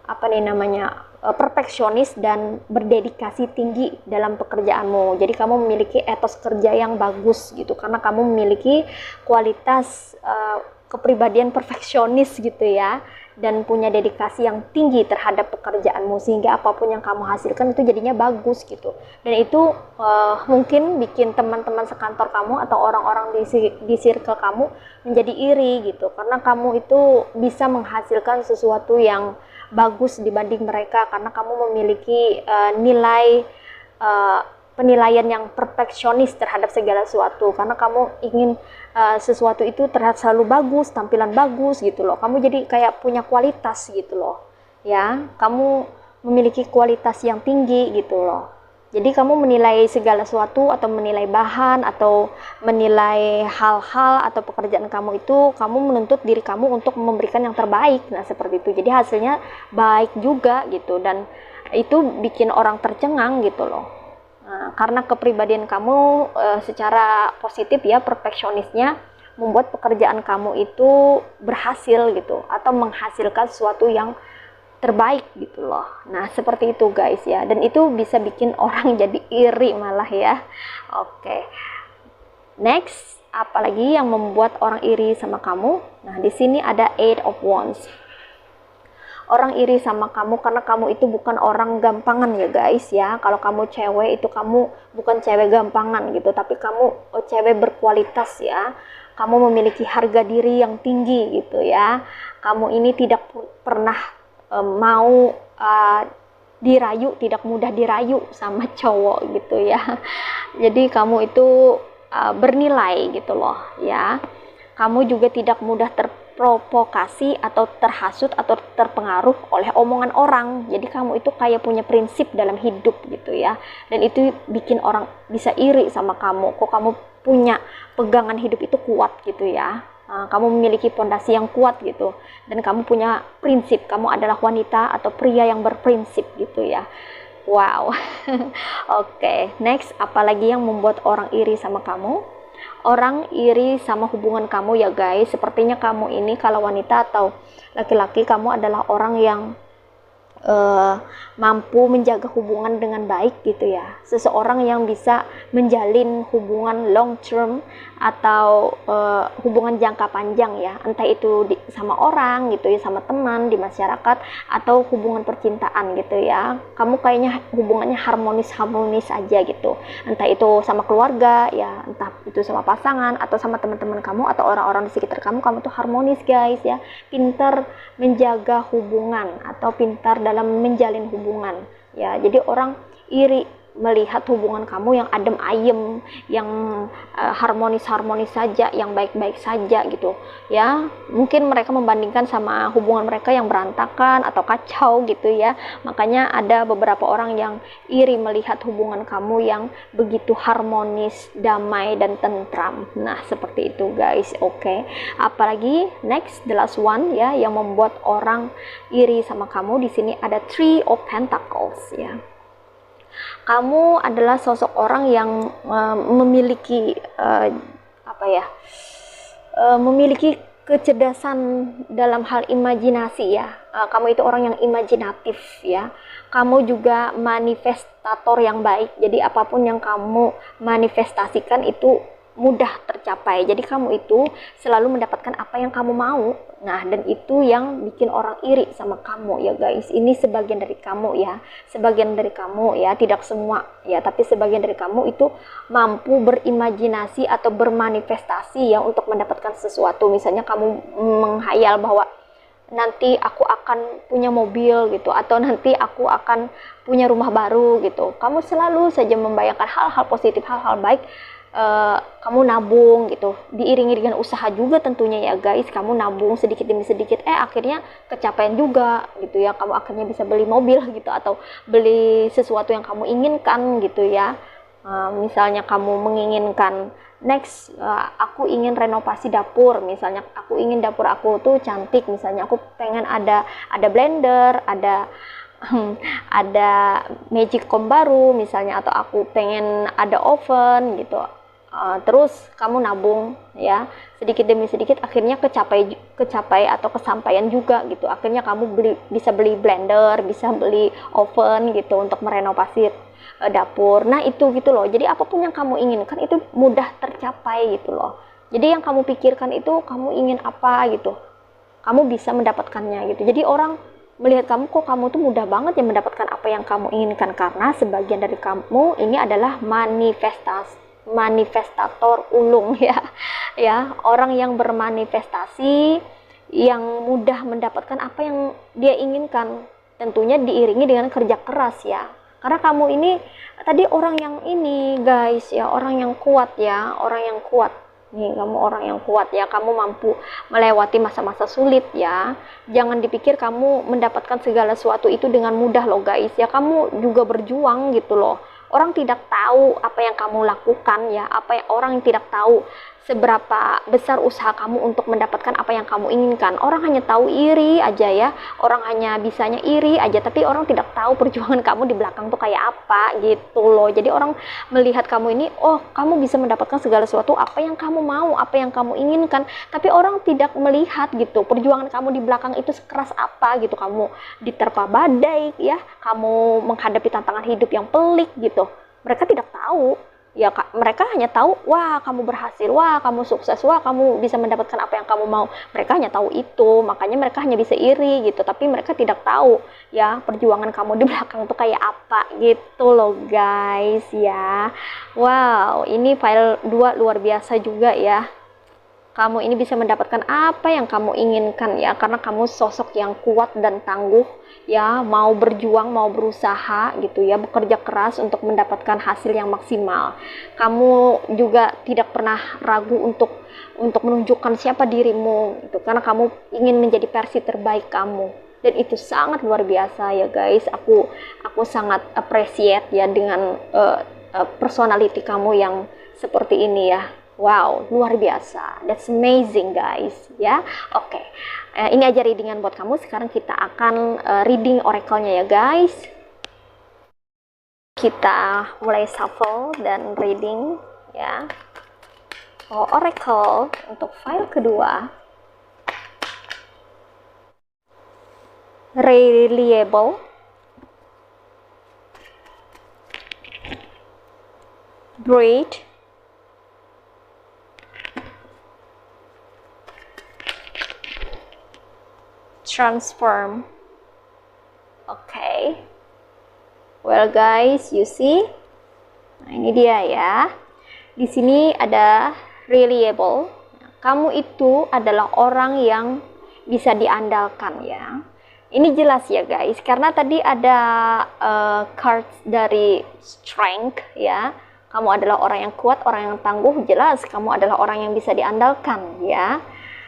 Speaker 1: apa nih namanya, perfeksionis dan berdedikasi tinggi dalam pekerjaanmu. Jadi kamu memiliki etos kerja yang bagus gitu, karena kamu memiliki kualitas kepribadian perfeksionis gitu ya, dan punya dedikasi yang tinggi terhadap pekerjaanmu, sehingga apapun yang kamu hasilkan itu jadinya bagus gitu. Dan itu mungkin bikin teman-teman sekantor kamu atau orang-orang di circle kamu menjadi iri gitu, karena kamu itu bisa menghasilkan sesuatu yang bagus dibanding mereka, karena kamu memiliki nilai penilaian yang perfeksionis terhadap segala sesuatu, karena kamu ingin sesuatu itu terlihat selalu bagus, tampilan bagus gitu loh. Kamu jadi kayak punya kualitas gitu loh ya, kamu memiliki kualitas yang tinggi gitu loh. Jadi kamu menilai segala sesuatu, atau menilai bahan, atau menilai hal-hal atau pekerjaan kamu itu, kamu menuntut diri kamu untuk memberikan yang terbaik. Nah, seperti itu. Jadi hasilnya baik juga gitu, dan itu bikin orang tercengang gitu loh. Nah, karena kepribadian kamu secara positif ya, perfeksionisnya, membuat pekerjaan kamu itu berhasil gitu, atau menghasilkan sesuatu yang terbaik gitu loh. Nah, seperti itu guys ya. Dan itu bisa bikin orang jadi iri malah ya. Oke. Next, apalagi yang membuat orang iri sama kamu? Nah, di sini ada Eight of Wands. Orang iri sama kamu karena kamu itu bukan orang gampangan ya guys ya. Kalau kamu cewek itu kamu bukan cewek gampangan gitu, tapi kamu cewek berkualitas ya. Kamu memiliki harga diri yang tinggi gitu ya. Kamu ini tidak pernah mau dirayu, tidak mudah dirayu sama cowok gitu ya. Jadi kamu itu bernilai gitu loh ya. Kamu juga tidak mudah terprovokasi atau terhasut atau terpengaruh oleh omongan orang. Jadi kamu itu kayak punya prinsip dalam hidup gitu ya. Dan itu bikin orang bisa iri sama kamu. Kok kamu punya pegangan hidup itu kuat gitu ya. Kamu memiliki fondasi yang kuat gitu. Dan kamu punya prinsip. Kamu adalah wanita atau pria yang berprinsip gitu ya. Wow. Oke, next, apalagi yang membuat orang iri sama kamu? Orang iri sama hubungan kamu ya guys. Sepertinya kamu ini kalau wanita atau laki-laki, kamu adalah orang yang mampu menjaga hubungan dengan baik gitu ya. Seseorang yang bisa menjalin hubungan long term atau hubungan jangka panjang ya, entah itu sama orang gitu ya, sama teman di masyarakat, atau hubungan percintaan gitu ya. Kamu kayaknya hubungannya harmonis aja gitu, entah itu sama keluarga ya, entah itu sama pasangan atau sama teman-teman kamu atau orang-orang di sekitar kamu. Kamu tuh harmonis guys ya, pintar menjaga hubungan atau pintar dalam menjalin hubungan ya. Jadi orang iri melihat hubungan kamu yang adem ayem, yang harmonis saja, yang baik-baik saja gitu ya. Mungkin mereka membandingkan sama hubungan mereka yang berantakan atau kacau gitu ya. Makanya ada beberapa orang yang iri melihat hubungan kamu yang begitu harmonis, damai dan tentram. Nah, seperti itu guys. Oke. Apalagi next, the last one ya, yang membuat orang iri sama kamu. Di sini ada Three of Pentacles ya. Kamu adalah sosok orang yang memiliki memiliki kecerdasan dalam hal imajinasi ya. Kamu itu orang yang imajinatif ya. Kamu juga manifestator yang baik. Jadi apapun yang kamu manifestasikan itu mudah tercapai. Jadi kamu itu selalu mendapatkan apa yang kamu mau. Nah, dan itu yang bikin orang iri sama kamu ya guys. Ini sebagian dari kamu ya. Sebagian dari kamu ya, tidak semua ya, tapi sebagian dari kamu itu mampu berimajinasi atau bermanifestasi ya untuk mendapatkan sesuatu. Misalnya kamu menghayal bahwa nanti aku akan punya mobil gitu, atau nanti aku akan punya rumah baru gitu. Kamu selalu saja membayangkan hal-hal positif, hal-hal baik. Kamu nabung gitu, diiringi dengan usaha juga tentunya ya guys. Kamu nabung sedikit demi sedikit, akhirnya kecapaian juga gitu ya. Kamu akhirnya bisa beli mobil gitu, atau beli sesuatu yang kamu inginkan gitu ya. Misalnya kamu menginginkan next, aku ingin renovasi dapur, misalnya aku ingin dapur aku tuh cantik, misalnya aku pengen ada blender, ada magic comb baru misalnya, atau aku pengen ada oven gitu. Terus kamu nabung ya, sedikit demi sedikit, akhirnya kecapai atau kesampaian juga gitu. Akhirnya kamu bisa beli blender, bisa beli oven gitu untuk merenovasi dapur. Nah itu gitu loh. Jadi apapun yang kamu inginkan itu mudah tercapai gitu loh. Jadi yang kamu pikirkan itu kamu ingin apa gitu, kamu bisa mendapatkannya gitu. Jadi orang melihat kamu, kok kamu tuh mudah banget ya mendapatkan apa yang kamu inginkan, karena sebagian dari kamu ini adalah manifestator ulung ya. Ya, orang yang bermanifestasi, yang mudah mendapatkan apa yang dia inginkan, tentunya diiringi dengan kerja keras ya. Karena kamu ini tadi orang yang ini guys ya, orang yang kuat ya, orang yang kuat. Nih, kamu orang yang kuat ya, kamu mampu melewati masa-masa sulit ya. Jangan dipikir kamu mendapatkan segala sesuatu itu dengan mudah loh guys ya. Kamu juga berjuang gitu loh. Orang tidak tahu apa yang kamu lakukan ya, orang yang tidak tahu seberapa besar usaha kamu untuk mendapatkan apa yang kamu inginkan. Orang hanya tahu iri aja ya, orang hanya bisanya iri aja, tapi orang tidak tahu perjuangan kamu di belakang tuh kayak apa gitu loh. Jadi orang melihat kamu ini, oh kamu bisa mendapatkan segala sesuatu apa yang kamu mau, apa yang kamu inginkan, tapi orang tidak melihat gitu perjuangan kamu di belakang itu sekeras apa gitu. Kamu diterpa badai ya, kamu menghadapi tantangan hidup yang pelik gitu. Mereka tidak tahu ya, mereka hanya tahu, wah kamu berhasil, wah kamu sukses, wah kamu bisa mendapatkan apa yang kamu mau. Mereka hanya tahu itu, makanya mereka hanya bisa iri gitu, tapi mereka tidak tahu ya perjuangan kamu di belakang tuh kayak apa gitu loh guys ya. Wow, ini file 2 luar biasa juga ya. Kamu ini bisa mendapatkan apa yang kamu inginkan ya, karena kamu sosok yang kuat dan tangguh ya, mau berjuang, mau berusaha gitu ya, bekerja keras untuk mendapatkan hasil yang maksimal. Kamu juga tidak pernah ragu untuk menunjukkan siapa dirimu gitu, karena kamu ingin menjadi versi terbaik kamu, dan itu sangat luar biasa ya guys. Aku sangat appreciate ya dengan personality kamu yang seperti ini ya. Wow, luar biasa. That's amazing guys ya. Oke, ini aja readingan buat kamu. Sekarang kita akan reading oracle-nya ya guys. Kita mulai shuffle dan reading ya. Oh, oracle untuk file kedua. Reliable, great, transform. Okay, well guys, you see, nah ini dia ya. Di sini ada reliable. Kamu itu adalah orang yang bisa diandalkan ya. Ini jelas ya guys, karena tadi ada cards dari strength ya. Kamu adalah orang yang kuat, orang yang tangguh, jelas kamu adalah orang yang bisa diandalkan ya.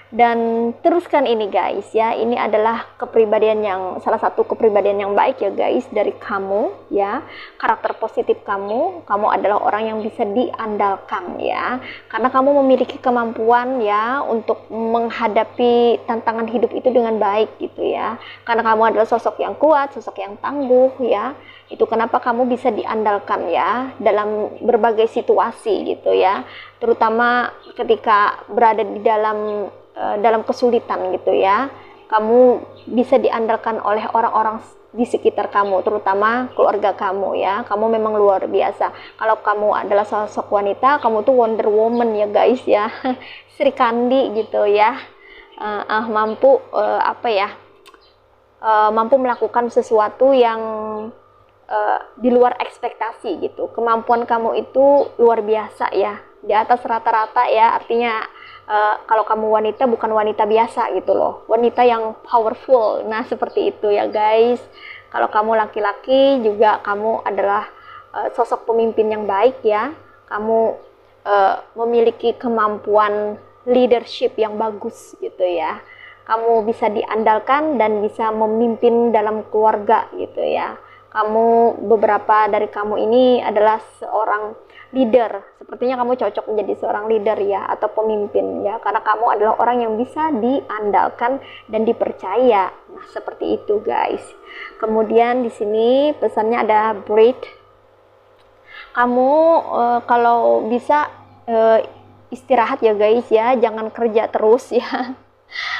Speaker 1: Dan teruskan ini guys ya, ini adalah kepribadian yang, salah satu kepribadian yang baik ya guys dari kamu ya. Karakter positif kamu adalah orang yang bisa diandalkan ya, karena kamu memiliki kemampuan ya untuk menghadapi tantangan hidup itu dengan baik gitu ya, karena kamu adalah sosok yang kuat, sosok yang tangguh ya. Itu kenapa kamu bisa diandalkan ya dalam berbagai situasi gitu ya, terutama ketika berada di dalam kesulitan gitu ya. Kamu bisa diandalkan oleh orang-orang di sekitar kamu, terutama keluarga kamu ya. Kamu memang luar biasa. Kalau kamu adalah sosok wanita, kamu tuh Wonder Woman ya guys ya. Sri Kandi gitu ya. Mampu mampu melakukan sesuatu yang di luar ekspektasi gitu. Kemampuan kamu itu luar biasa ya, di atas rata-rata ya. Artinya kalau kamu wanita, bukan wanita biasa gitu loh, wanita yang powerful. Nah seperti itu ya guys. Kalau kamu laki-laki juga, kamu adalah sosok pemimpin yang baik ya. Kamu memiliki kemampuan leadership yang bagus gitu ya. Kamu bisa diandalkan dan bisa memimpin dalam keluarga gitu ya. Beberapa dari kamu ini adalah seorang leader. Sepertinya kamu cocok menjadi seorang leader ya, atau pemimpin ya, karena kamu adalah orang yang bisa diandalkan dan dipercaya. Nah seperti itu guys. Kemudian di sini pesannya ada breathe. Kamu kalau bisa istirahat ya guys ya, jangan kerja terus ya.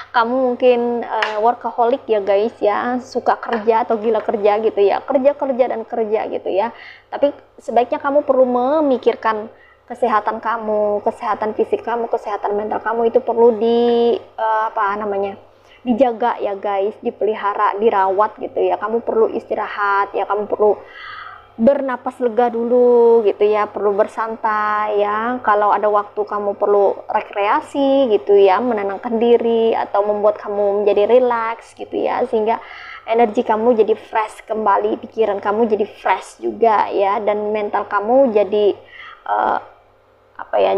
Speaker 1: Kamu mungkin workaholic ya guys ya, suka kerja atau gila kerja gitu ya, kerja dan kerja gitu ya. Tapi sebaiknya kamu perlu memikirkan kesehatan kamu, kesehatan fisik kamu, kesehatan mental kamu, itu perlu dijaga ya guys, dipelihara, dirawat gitu ya. Kamu perlu istirahat ya, kamu perlu bernapas lega dulu gitu ya, perlu bersantai ya. Kalau ada waktu kamu perlu rekreasi gitu ya, menenangkan diri atau membuat kamu menjadi relax gitu ya, sehingga energi kamu jadi fresh kembali, pikiran kamu jadi fresh juga ya, dan mental kamu jadi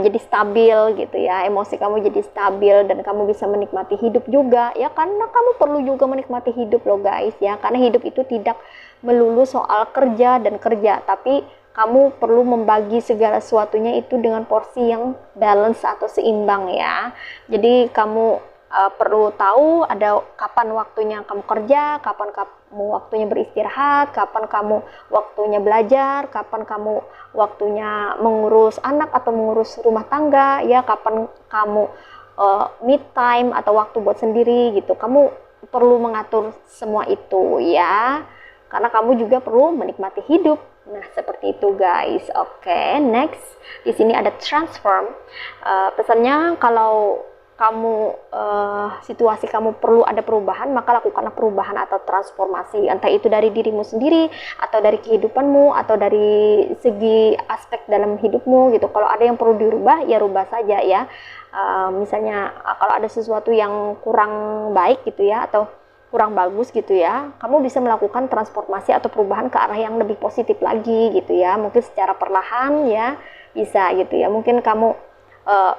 Speaker 1: jadi stabil gitu ya, emosi kamu jadi stabil, dan kamu bisa menikmati hidup juga ya, karena kamu perlu juga menikmati hidup loh guys ya. Karena hidup itu tidak melulu soal kerja dan kerja, tapi kamu perlu membagi segala sesuatunya itu dengan porsi yang balance atau seimbang ya. Jadi kamu perlu tahu ada kapan waktunya kamu kerja, kapan kamu waktunya beristirahat, kapan kamu waktunya belajar, kapan kamu waktunya mengurus anak atau mengurus rumah tangga ya, kapan kamu mid time atau waktu buat sendiri gitu. Kamu perlu mengatur semua itu ya, karena kamu juga perlu menikmati hidup. Nah, seperti itu guys. Oke, next. Di sini ada transform. Pesannya kalau kamu situasi kamu perlu ada perubahan, maka lakukanlah perubahan atau transformasi, entah itu dari dirimu sendiri atau dari kehidupanmu atau dari segi aspek dalam hidupmu gitu. Kalau ada yang perlu dirubah, ya rubah saja ya. Misalnya kalau ada sesuatu yang kurang baik gitu ya, atau kurang bagus gitu ya, kamu bisa melakukan transformasi atau perubahan ke arah yang lebih positif lagi gitu ya. Mungkin secara perlahan ya bisa gitu ya. Mungkin kamu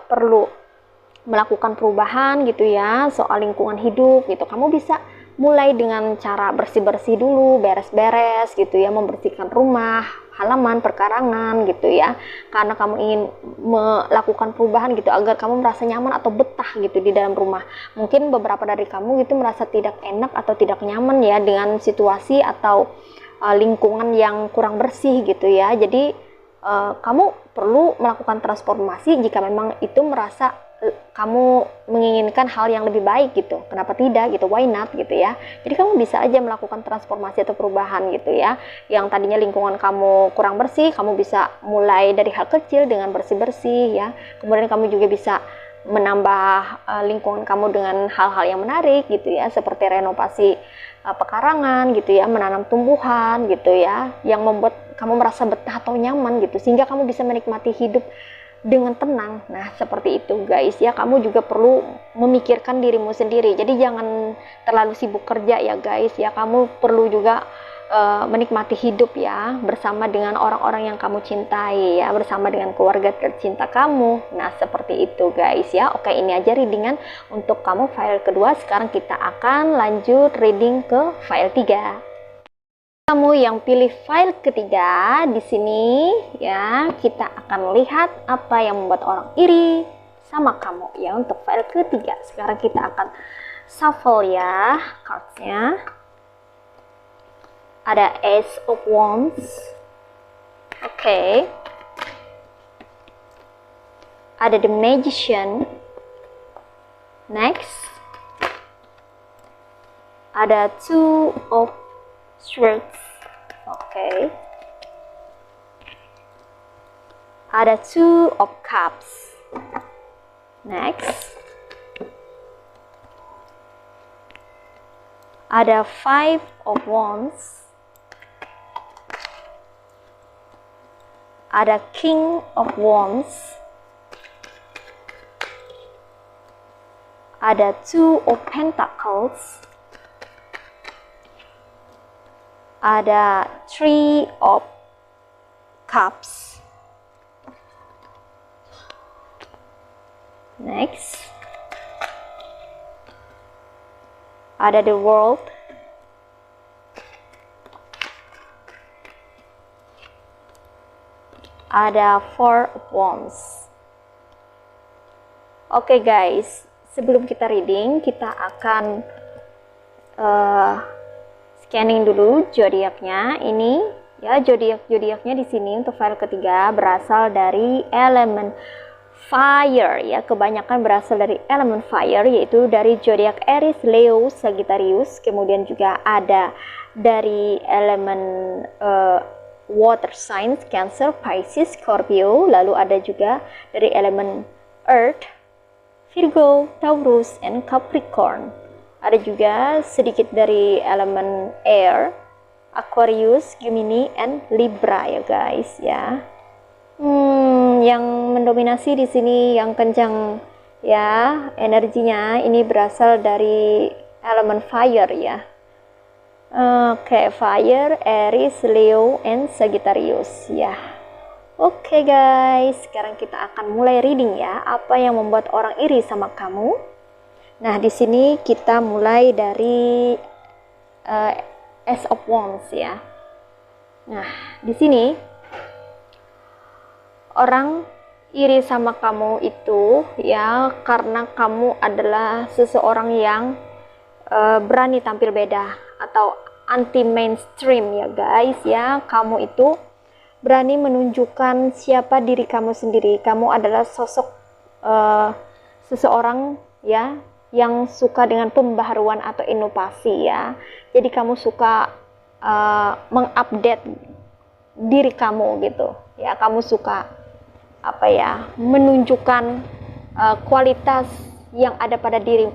Speaker 1: perlu melakukan perubahan gitu ya soal lingkungan hidup gitu. Kamu bisa mulai dengan cara bersih-bersih dulu, beres-beres gitu ya, membersihkan rumah, halaman, perkarangan gitu ya, karena kamu ingin melakukan perubahan gitu agar kamu merasa nyaman atau betah gitu di dalam rumah. Mungkin beberapa dari kamu gitu merasa tidak enak atau tidak nyaman ya dengan situasi atau lingkungan yang kurang bersih gitu ya. Jadi kamu perlu melakukan transformasi jika memang itu merasa kamu menginginkan hal yang lebih baik gitu. Kenapa tidak gitu, why not gitu ya. Jadi kamu bisa aja melakukan transformasi atau perubahan gitu ya. Yang tadinya lingkungan kamu kurang bersih, kamu bisa mulai dari hal kecil dengan bersih-bersih ya. Kemudian kamu juga bisa menambah lingkungan kamu dengan hal-hal yang menarik gitu ya, seperti renovasi pekarangan gitu ya, menanam tumbuhan gitu ya, yang membuat kamu merasa betah atau nyaman gitu, sehingga kamu bisa menikmati hidup dengan tenang. Nah, seperti itu guys ya. Kamu juga perlu memikirkan dirimu sendiri. Jadi jangan terlalu sibuk kerja ya guys ya. Kamu perlu juga menikmati hidup ya, bersama dengan orang-orang yang kamu cintai ya, bersama dengan keluarga tercinta kamu. Nah, seperti itu guys ya. Oke, ini aja readingan untuk kamu file kedua. Sekarang kita akan lanjut reading ke file 3. Kamu yang pilih file ketiga, di sini ya kita akan lihat apa yang membuat orang iri sama kamu ya untuk file ketiga. Sekarang kita akan shuffle ya cardsnya. Ada Ace of Wands. Oke. Ada The Magician. Next. Ada Two of Swords. Oke. Ada Two of Cups. Next. Ada Five of Wands. Ada King of Wands. Ada Two of Pentacles. Ada Three of Cups. Next. Ada The World. Ada Four of Wands. Oke guys, sebelum kita reading, kita akan scanning dulu zodiaknya. Ini ya, zodiaknya di sini untuk file ketiga berasal dari elemen fire ya, kebanyakan berasal dari elemen fire, yaitu dari zodiak Aries, Leo, Sagittarius. Kemudian juga ada dari elemen water signs, Cancer, Pisces, Scorpio. Lalu ada juga dari elemen earth, Virgo, Taurus, and Capricorn. Ada juga sedikit dari elemen air, Aquarius, Gemini, and Libra ya guys ya. Yang mendominasi di sini yang kencang ya energinya ini berasal dari elemen fire ya. Oke, fire, Aries, Leo, and Sagittarius ya. Oke guys, sekarang kita akan mulai reading ya. Apa yang membuat orang iri sama kamu? Nah, di sini kita mulai dari Ace of Wands ya. Nah, di sini Orang iri sama kamu itu ya karena kamu adalah seseorang yang berani tampil beda atau anti mainstream ya guys ya. Kamu itu berani menunjukkan siapa diri kamu sendiri. Kamu adalah sosok seseorang ya yang suka dengan pembaharuan atau inovasi ya. Jadi kamu suka mengupdate diri kamu gitu ya. Kamu suka apa ya, menunjukkan kualitas yang ada pada diri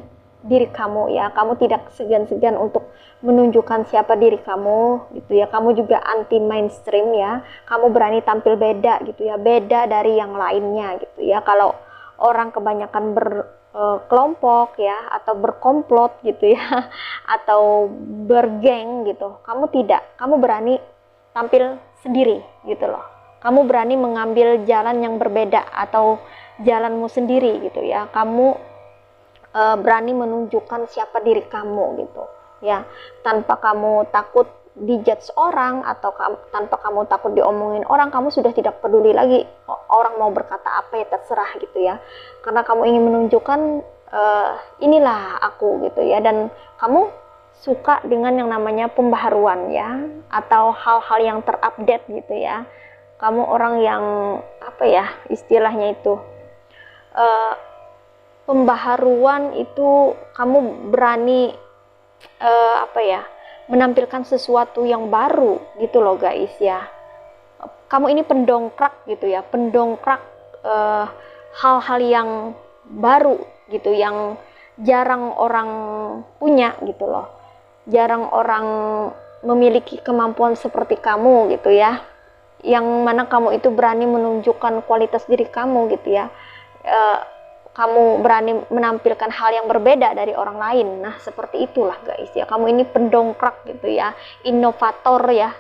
Speaker 1: kamu ya. Kamu tidak segan-segan untuk menunjukkan siapa diri kamu gitu ya. Kamu juga anti mainstream ya. Kamu berani tampil beda gitu ya, beda dari yang lainnya gitu ya. Kalau orang kebanyakan berkelompok ya atau berkomplot gitu ya atau bergeng gitu, kamu tidak. Kamu berani tampil sendiri gitu loh. Kamu berani mengambil jalan yang berbeda atau jalanmu sendiri gitu ya. Kamu berani menunjukkan siapa diri kamu gitu ya, tanpa kamu takut dijudge orang atau tanpa kamu takut diomongin orang. Kamu sudah tidak peduli lagi orang mau berkata apa, ya terserah gitu ya, karena kamu ingin menunjukkan inilah aku gitu ya. Dan kamu suka dengan yang namanya pembaharuan ya, atau hal-hal yang terupdate gitu ya. Kamu orang yang apa ya istilahnya itu, pembaharuan itu. Kamu berani apa ya, menampilkan sesuatu yang baru gitu loh guys ya. Kamu ini pendongkrak gitu ya, pendongkrak hal-hal yang baru gitu, yang jarang orang punya gitu loh. Jarang orang memiliki kemampuan seperti kamu gitu ya, yang mana kamu itu berani menunjukkan kualitas diri kamu gitu ya. Kamu berani menampilkan hal yang berbeda dari orang lain. Nah seperti itulah guys ya. Kamu ini pendongkrak gitu ya, inovator ya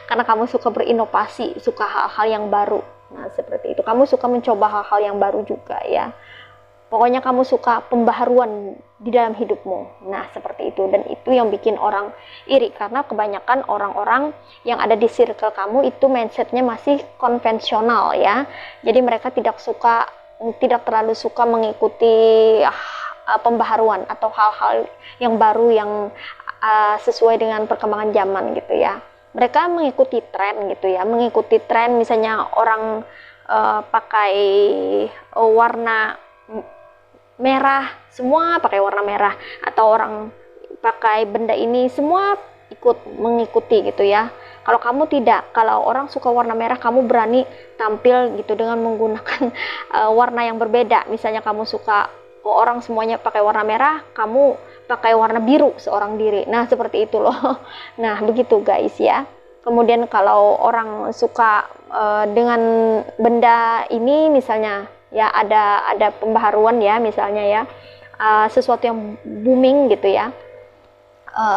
Speaker 1: karena kamu suka berinovasi, suka hal-hal yang baru. Nah seperti itu. Kamu suka mencoba hal-hal yang baru juga ya. Pokoknya kamu suka pembaharuan di dalam hidupmu. Nah seperti itu. Dan itu yang bikin orang iri, karena kebanyakan orang-orang yang ada di circle kamu itu mindsetnya masih konvensional ya. Jadi mereka tidak terlalu suka mengikuti pembaharuan atau hal-hal yang baru yang sesuai dengan perkembangan zaman gitu ya. Mereka mengikuti tren gitu ya, mengikuti tren. Misalnya orang pakai warna merah, semua pakai warna merah, atau orang pakai benda ini, semua ikut mengikuti gitu ya. Kalau kamu tidak, kalau orang suka warna merah, kamu berani tampil gitu dengan menggunakan warna yang berbeda. Misalnya kamu suka orang semuanya pakai warna merah, kamu pakai warna biru seorang diri. Nah seperti itu loh. Nah begitu guys ya. Kemudian kalau orang suka dengan benda ini, misalnya ya ada pembaharuan ya, misalnya ya sesuatu yang booming gitu ya.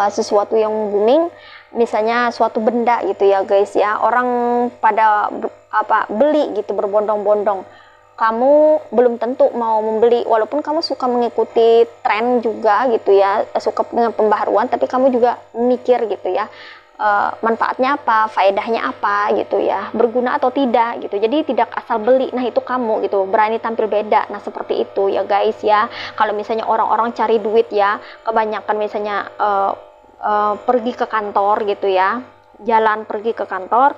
Speaker 1: Sesuatu yang booming, misalnya suatu benda gitu ya guys ya, orang pada beli gitu berbondong-bondong. Kamu belum tentu mau membeli, walaupun kamu suka mengikuti tren juga gitu ya, suka dengan pembaharuan, tapi kamu juga mikir gitu ya, manfaatnya apa, faedahnya apa gitu ya, berguna atau tidak gitu. Jadi tidak asal beli. Nah itu kamu gitu, berani tampil beda. Nah seperti itu ya guys ya. Kalau misalnya orang-orang cari duit ya, kebanyakan misalnya pergi ke kantor gitu ya, jalan pergi ke kantor,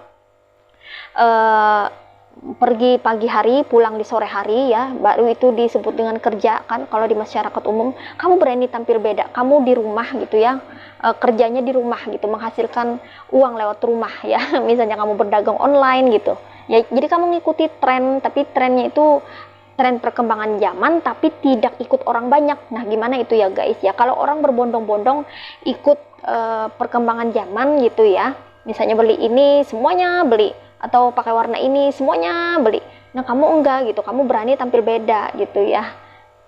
Speaker 1: pergi pagi hari, pulang di sore hari ya, baru itu disebut dengan kerja kan kalau di masyarakat umum. Kamu berani tampil beda, kamu di rumah gitu ya, kerjanya di rumah gitu, menghasilkan uang lewat rumah ya. Misalnya kamu berdagang online gitu ya, jadi kamu ngikuti tren, tapi trennya itu tren perkembangan zaman, tapi tidak ikut orang banyak. Nah gimana itu ya guys ya, kalau orang berbondong-bondong ikut perkembangan zaman gitu ya, misalnya beli ini semuanya beli, atau pakai warna ini semuanya beli. Nah kamu enggak gitu, kamu berani tampil beda gitu ya.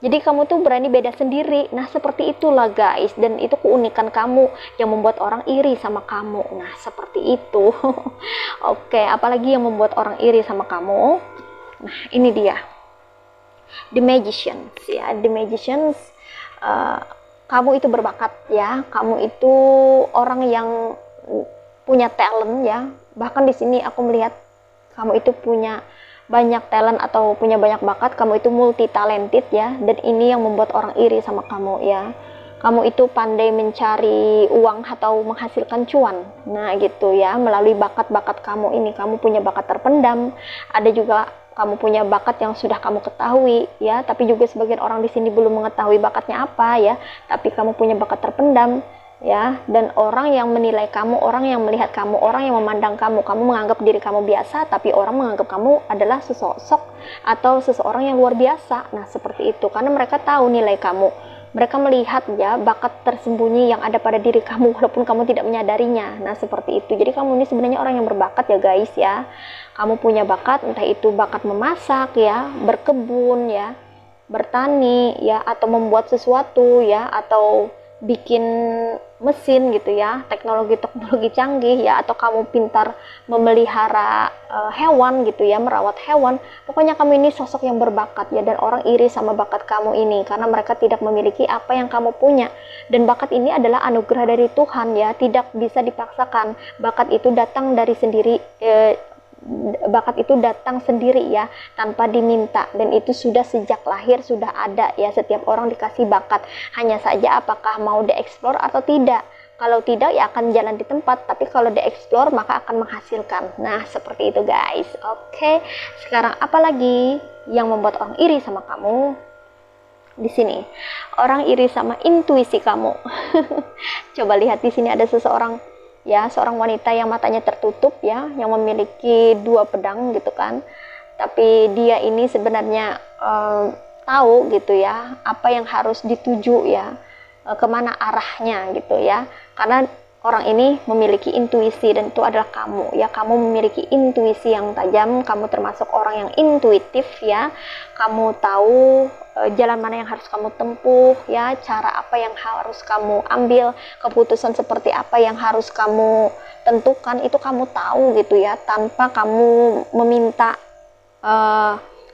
Speaker 1: Jadi kamu tuh berani beda sendiri. Nah seperti itulah guys, dan itu keunikan kamu yang membuat orang iri sama kamu. Nah seperti itu. Oke, apalagi yang membuat orang iri sama kamu? Nah ini dia, The Magicians ya. The Magicians, kamu itu berbakat ya, kamu itu orang yang punya talent ya. Bahkan di sini aku melihat kamu itu punya banyak talent atau punya banyak bakat, kamu itu multi talented ya, dan ini yang membuat orang iri sama kamu ya. Kamu itu pandai mencari uang atau menghasilkan cuan. Nah gitu ya, melalui bakat-bakat kamu ini. Kamu punya bakat terpendam, ada juga kamu punya bakat yang sudah kamu ketahui ya, tapi juga sebagian orang di sini belum mengetahui bakatnya apa ya, tapi kamu punya bakat terpendam ya, dan orang yang menilai kamu, orang yang melihat kamu, orang yang memandang kamu, kamu menganggap diri kamu biasa, tapi orang menganggap kamu adalah sesosok atau seseorang yang luar biasa. Nah seperti itu, karena mereka tahu nilai kamu, mereka melihat ya bakat tersembunyi yang ada pada diri kamu walaupun kamu tidak menyadarinya. Nah seperti itu, jadi kamu ini sebenarnya orang yang berbakat ya guys ya. Kamu punya bakat, entah itu bakat memasak ya, berkebun ya, bertani ya, atau membuat sesuatu ya, atau bikin mesin gitu ya, teknologi canggih ya, atau kamu pintar memelihara hewan gitu ya, merawat hewan. Pokoknya kamu ini sosok yang berbakat ya, dan orang iri sama bakat kamu ini karena mereka tidak memiliki apa yang kamu punya. Dan bakat ini adalah anugerah dari Tuhan ya, tidak bisa dipaksakan. Bakat itu datang dari sendiri, bakat itu datang sendiri ya, tanpa diminta, dan itu sudah sejak lahir sudah ada ya. Setiap orang dikasih bakat, hanya saja apakah mau dieksplor atau tidak. Kalau tidak ya akan jalan di tempat, tapi kalau dieksplor maka akan menghasilkan. Nah seperti itu guys. Oke, sekarang apa lagi yang membuat orang iri sama kamu? Di sini orang iri sama intuisi kamu. Coba lihat, di sini ada seseorang ya, seorang wanita yang matanya tertutup ya, yang memiliki 2 pedang gitu kan, tapi dia ini sebenarnya tahu gitu ya apa yang harus dituju ya, kemana arahnya gitu ya, karena orang ini memiliki intuisi, dan itu adalah kamu ya. Kamu memiliki intuisi yang tajam, kamu termasuk orang yang intuitif ya. Kamu tahu jalan mana yang harus kamu tempuh ya, cara apa yang harus kamu ambil, keputusan seperti apa yang harus kamu tentukan, itu kamu tahu gitu ya, tanpa kamu meminta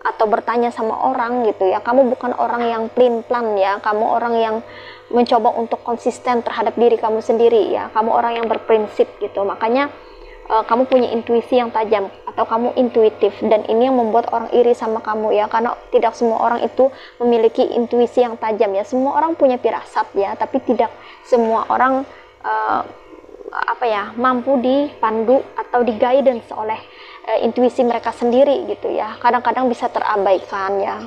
Speaker 1: atau bertanya sama orang gitu ya. Kamu bukan orang yang plan ya, kamu orang yang mencoba untuk konsisten terhadap diri kamu sendiri ya. Kamu orang yang berprinsip gitu, makanya kamu punya intuisi yang tajam atau kamu intuitif, dan ini yang membuat orang iri sama kamu ya, karena tidak semua orang itu memiliki intuisi yang tajam ya. Semua orang punya firasat ya, tapi tidak semua orang mampu dipandu atau di-guidance oleh intuisi mereka sendiri gitu ya. Kadang-kadang bisa terabaikan ya.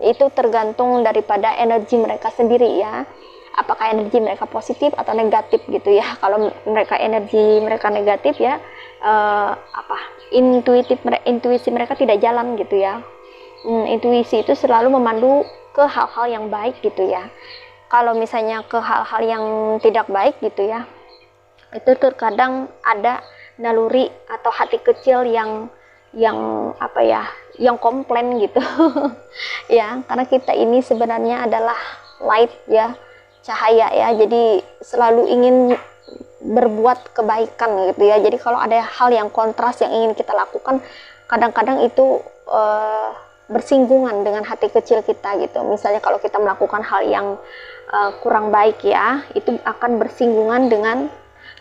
Speaker 1: Itu tergantung daripada energi mereka sendiri ya. Apakah energi mereka positif atau negatif gitu ya. Kalau energi mereka negatif ya, intuisi mereka tidak jalan gitu ya. Intuisi itu selalu memandu ke hal-hal yang baik gitu ya. Kalau misalnya ke hal-hal yang tidak baik gitu ya, itu terkadang ada naluri atau hati kecil yang komplain gitu. Ya, karena kita ini sebenarnya adalah light ya, cahaya ya, jadi selalu ingin berbuat kebaikan gitu ya. Jadi kalau ada hal yang kontras yang ingin kita lakukan, kadang-kadang itu bersinggungan dengan hati kecil kita gitu. Misalnya kalau kita melakukan hal yang kurang baik ya, itu akan bersinggungan dengan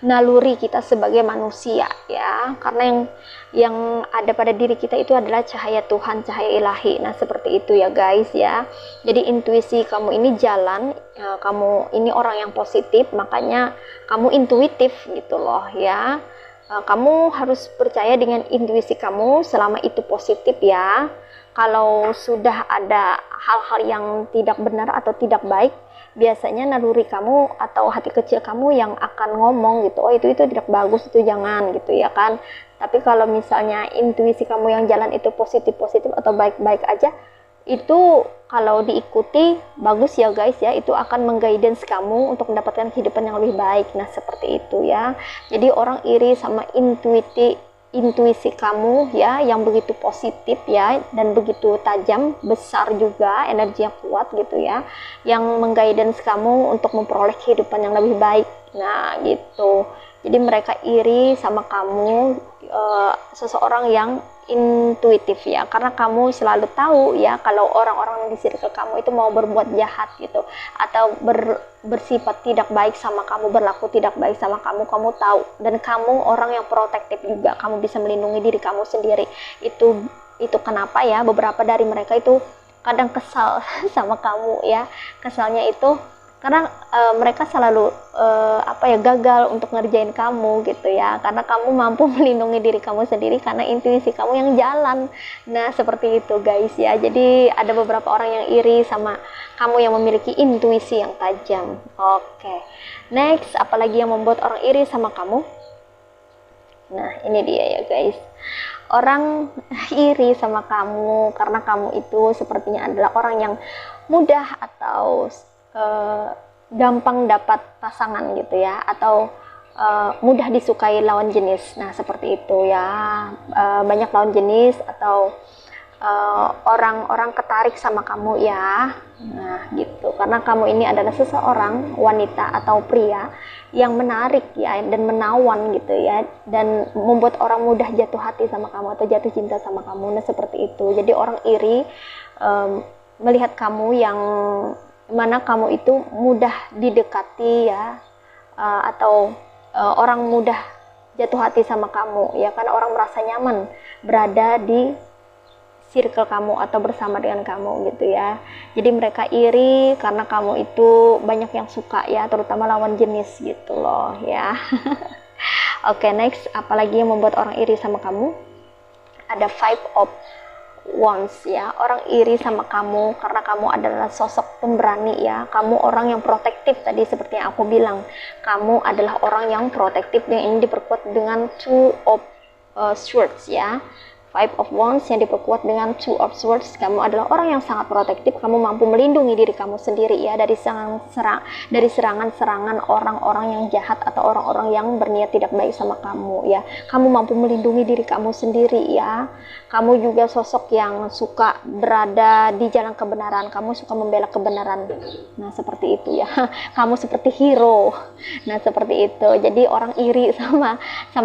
Speaker 1: naluri kita sebagai manusia ya, karena yang ada pada diri kita itu adalah cahaya Tuhan, cahaya ilahi. Nah seperti itu ya guys ya. Jadi intuisi kamu ini jalan ya, kamu ini orang yang positif, makanya kamu intuitif gitu loh ya. Kamu harus percaya dengan intuisi kamu selama itu positif ya. Kalau sudah ada hal-hal yang tidak benar atau tidak baik, biasanya naluri kamu atau hati kecil kamu yang akan ngomong gitu, oh itu tidak bagus, itu jangan gitu ya kan. Tapi kalau misalnya intuisi kamu yang jalan itu positif atau baik-baik aja, itu kalau diikuti bagus ya guys ya, itu akan mengguidance kamu untuk mendapatkan kehidupan yang lebih baik. Nah seperti itu ya. Jadi orang iri sama intuisi kamu ya, yang begitu positif ya, dan begitu tajam, besar juga, energinya kuat gitu ya, yang mengguidance kamu untuk memperoleh kehidupan yang lebih baik. Nah gitu. Jadi mereka iri sama kamu, seseorang yang intuitif ya, karena kamu selalu tahu ya kalau orang-orang di circle kamu itu mau berbuat jahat gitu, atau bersifat tidak baik sama kamu, berlaku tidak baik sama kamu, kamu tahu. Dan kamu orang yang protektif juga, kamu bisa melindungi diri kamu sendiri. Itu Itu kenapa ya, beberapa dari mereka itu kadang kesal sama kamu ya. Kesalnya itu karena mereka selalu gagal untuk ngerjain kamu gitu ya, karena kamu mampu melindungi diri kamu sendiri karena intuisi kamu yang jalan. Nah seperti itu guys ya, jadi ada beberapa orang yang iri sama kamu yang memiliki intuisi yang tajam. Oke, next, apalagi yang membuat orang iri sama kamu? Nah ini dia ya guys, orang iri sama kamu karena kamu itu sepertinya adalah orang yang mudah atau gampang dapat pasangan gitu ya, atau mudah disukai lawan jenis. Nah seperti itu ya, banyak lawan jenis atau orang-orang ketarik sama kamu ya. Nah gitu, karena kamu ini adalah seseorang wanita atau pria yang menarik ya dan menawan gitu ya, dan membuat orang mudah jatuh hati sama kamu atau jatuh cinta sama kamu. Nah seperti itu, jadi orang iri melihat kamu yang mana kamu itu mudah didekati ya, atau orang mudah jatuh hati sama kamu ya, karena orang merasa nyaman berada di circle kamu atau bersama dengan kamu gitu ya. Jadi mereka iri karena kamu itu banyak yang suka ya, terutama lawan jenis gitu loh ya. Oke, next, apalagi yang membuat orang iri sama kamu? Ada Five of Wands ya. Orang iri sama kamu karena kamu adalah sosok pemberani ya. Kamu orang yang protektif tadi, seperti yang aku bilang. Kamu adalah orang yang protektif yang ini diperkuat dengan Two of Swords ya. Five of Wands yang diperkuat dengan Two of Swords. Kamu adalah orang yang sangat protektif. Kamu mampu melindungi diri kamu sendiri ya dari serangan-serangan orang-orang yang jahat atau orang-orang yang berniat tidak baik sama kamu ya. Kamu mampu melindungi diri kamu sendiri ya. Kamu juga sosok yang suka berada di jalan kebenaran. Kamu suka membela kebenaran. Nah seperti itu ya. Kamu seperti hero. Nah seperti itu. Jadi orang iri sama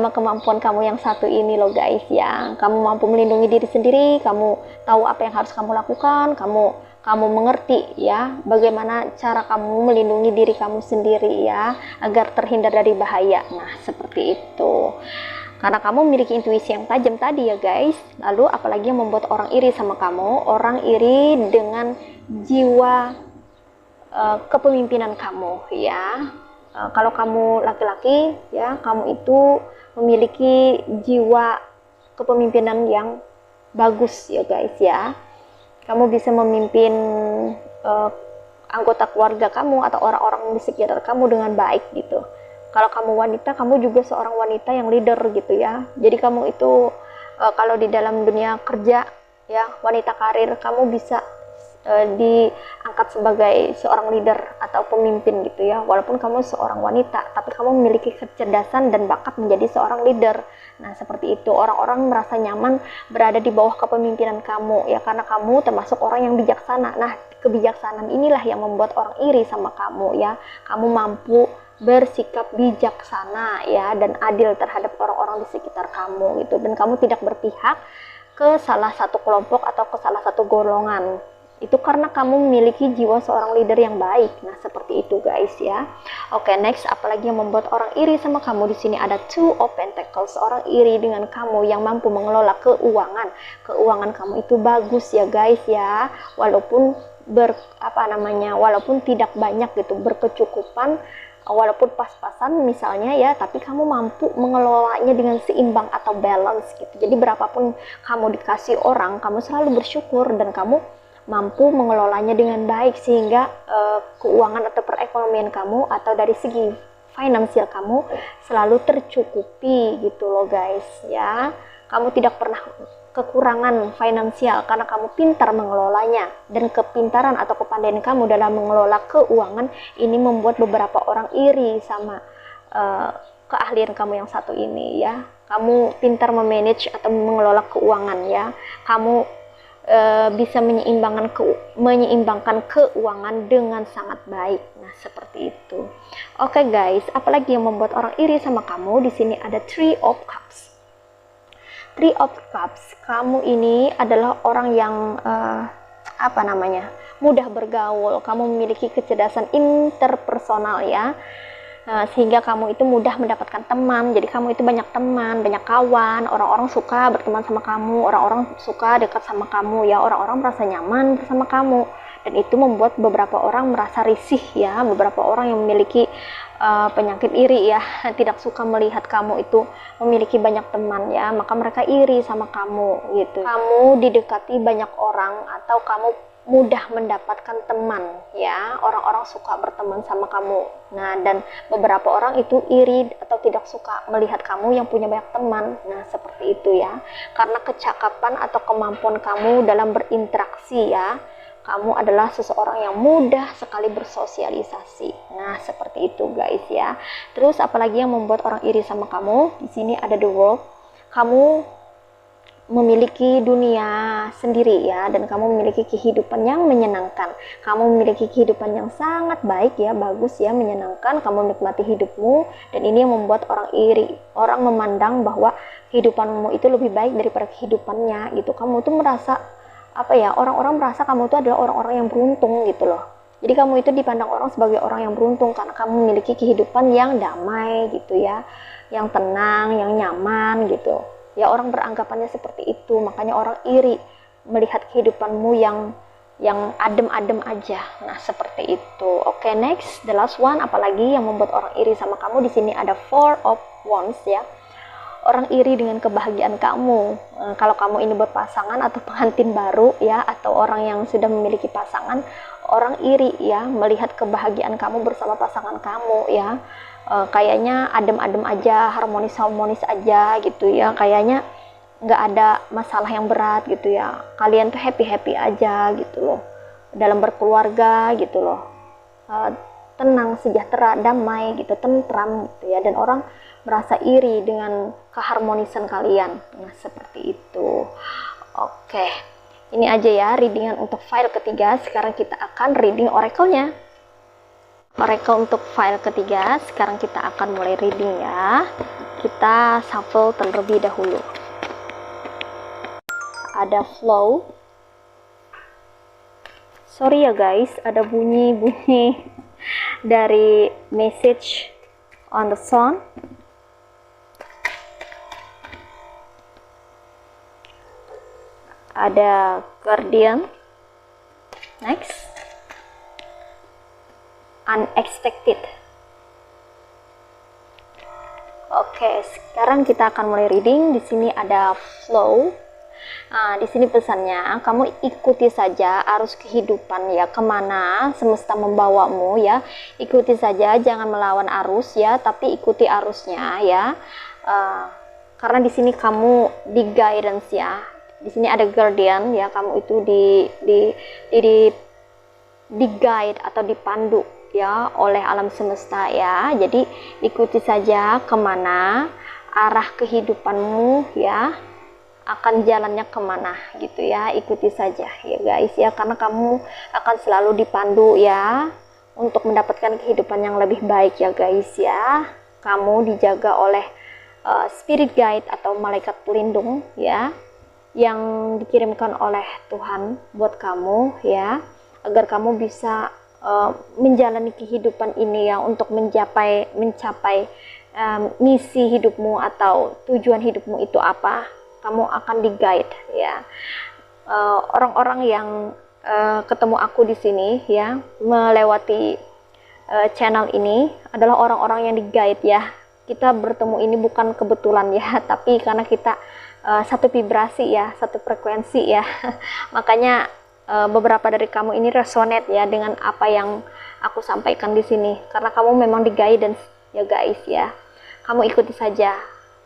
Speaker 1: kemampuan kamu yang satu ini loh guys ya. Kamu mampu melindungi diri sendiri, kamu tahu apa yang harus kamu lakukan, kamu mengerti ya bagaimana cara kamu melindungi diri kamu sendiri ya, agar terhindar dari bahaya. Nah seperti itu, karena kamu memiliki intuisi yang tajam tadi ya guys. Lalu apalagi yang membuat orang iri sama kamu? Orang iri dengan jiwa kepemimpinan kamu ya. Kalau kamu laki-laki ya, kamu itu memiliki jiwa kepemimpinan yang bagus ya guys ya. Kamu bisa memimpin anggota keluarga kamu atau orang-orang di sekitar kamu dengan baik gitu. Kalau kamu wanita, kamu juga seorang wanita yang leader gitu ya. Jadi kamu itu kalau di dalam dunia kerja ya, wanita karir, kamu bisa diangkat sebagai seorang leader atau pemimpin gitu ya. Walaupun kamu seorang wanita, tapi kamu memiliki kecerdasan dan bakat menjadi seorang leader. Nah seperti itu, orang-orang merasa nyaman berada di bawah kepemimpinan kamu ya, karena kamu termasuk orang yang bijaksana. Nah kebijaksanaan inilah yang membuat orang iri sama kamu ya. Kamu mampu bersikap bijaksana ya dan adil terhadap orang-orang di sekitar kamu gitu, dan kamu tidak berpihak ke salah satu kelompok atau ke salah satu golongan. Itu karena kamu memiliki jiwa seorang leader yang baik. Nah seperti itu guys ya. Oke, next, apalagi yang membuat orang iri sama kamu? Di sini ada Two of Pentacles. Orang iri dengan kamu yang mampu mengelola keuangan. Keuangan kamu itu bagus ya guys ya, walaupun walaupun tidak banyak gitu, berkecukupan, walaupun pas-pasan misalnya ya, tapi kamu mampu mengelolanya dengan seimbang atau balance gitu. Jadi berapapun kamu dikasih orang, kamu selalu bersyukur dan kamu mampu mengelolanya dengan baik, sehingga keuangan atau perekonomian kamu atau dari segi finansial kamu selalu tercukupi gitu loh guys ya. Kamu tidak pernah kekurangan finansial karena kamu pintar mengelolanya, dan kepintaran atau kepandaian kamu dalam mengelola keuangan ini membuat beberapa orang iri sama keahlian kamu yang satu ini ya. Kamu pintar memanage atau mengelola keuangan ya. Kamu bisa menyeimbangkan keuangan dengan sangat baik. Nah seperti itu. Oke guys, apalagi yang membuat orang iri sama kamu? Di sini ada Three of Cups. Three of Cups, kamu ini adalah orang yang mudah bergaul. Kamu memiliki kecerdasan interpersonal ya. Sehingga kamu itu mudah mendapatkan teman. Jadi kamu itu banyak teman, banyak kawan, orang-orang suka berteman sama kamu, orang-orang suka dekat sama kamu ya, orang-orang merasa nyaman bersama kamu. Dan itu membuat beberapa orang merasa risih ya, beberapa orang yang memiliki penyakit iri ya, tidak suka melihat kamu itu memiliki banyak teman ya, maka mereka iri sama kamu gitu. Kamu didekati banyak orang atau kamu mudah mendapatkan teman ya, orang-orang suka berteman sama kamu. Nah, dan beberapa orang itu iri atau tidak suka melihat kamu yang punya banyak teman. Nah, seperti itu ya, karena kecakapan atau kemampuan kamu dalam berinteraksi ya, kamu adalah seseorang yang mudah sekali bersosialisasi. Nah, seperti itu guys ya. Terus apalagi yang membuat orang iri sama kamu? Di sini ada the world. Kamu memiliki dunia sendiri ya, dan kamu memiliki kehidupan yang menyenangkan. Kamu memiliki kehidupan yang sangat baik ya, bagus ya, menyenangkan. Kamu menikmati hidupmu, dan ini yang membuat orang iri. Orang memandang bahwa kehidupanmu itu lebih baik daripada kehidupannya gitu. Kamu tuh merasa apa ya, orang-orang merasa kamu itu adalah orang-orang yang beruntung gitu loh. Jadi kamu itu dipandang orang sebagai orang yang beruntung karena kamu memiliki kehidupan yang damai gitu ya, yang tenang, yang nyaman gitu ya. Orang beranggapannya seperti itu, makanya orang iri melihat kehidupanmu yang adem-adem aja. Nah, seperti itu. Oke, next, the last one. Apalagi yang membuat orang iri sama kamu? Di sini ada Four of Wands ya. Orang iri dengan kebahagiaan kamu. Kalau kamu ini buat pasangan atau pengantin baru ya, atau orang yang sudah memiliki pasangan, orang iri ya melihat kebahagiaan kamu bersama pasangan kamu ya. Kayaknya adem-adem aja, harmonis-harmonis aja gitu ya, kayaknya nggak ada masalah yang berat gitu ya, kalian tuh happy-happy aja gitu loh dalam berkeluarga gitu loh. Tenang, sejahtera, damai gitu, tentram gitu ya, dan orang merasa iri dengan keharmonisan kalian. Nah, seperti itu. Oke, ini aja ya readingan untuk file ketiga. Sekarang kita akan reading oracle-nya. Oracle untuk file ketiga, sekarang kita akan mulai reading ya. Kita shuffle terlebih dahulu. Ada flow. Sorry ya guys, ada bunyi-bunyi dari message on the sound. Ada guardian. Next, unexpected. Oke, sekarang kita akan mulai reading. Di sini ada flow. Nah, di sini pesannya, kamu ikuti saja arus kehidupan ya, kemana semesta membawamu ya. Ikuti saja, jangan melawan arus ya, tapi ikuti arusnya ya. Karena di sini kamu di guidance ya. Di sini ada guardian ya, kamu itu di guide atau dipandu ya oleh alam semesta ya. Jadi ikuti saja kemana arah kehidupanmu ya, akan jalannya kemana gitu ya, ikuti saja ya guys ya, karena kamu akan selalu dipandu ya untuk mendapatkan kehidupan yang lebih baik ya guys ya. Kamu dijaga oleh spirit guide atau malaikat pelindung ya, yang dikirimkan oleh Tuhan buat kamu ya, agar kamu bisa menjalani kehidupan ini ya, untuk mencapai misi hidupmu atau tujuan hidupmu itu apa. Kamu akan di-guide ya. Orang-orang yang ketemu aku di sini ya, melewati channel ini adalah orang-orang yang di-guide ya. Kita bertemu ini bukan kebetulan ya, tapi karena kita satu vibrasi ya, satu frekuensi ya. Makanya beberapa dari kamu ini resonate ya dengan apa yang aku sampaikan di sini, karena kamu memang di guidance ya guys ya. Kamu ikuti saja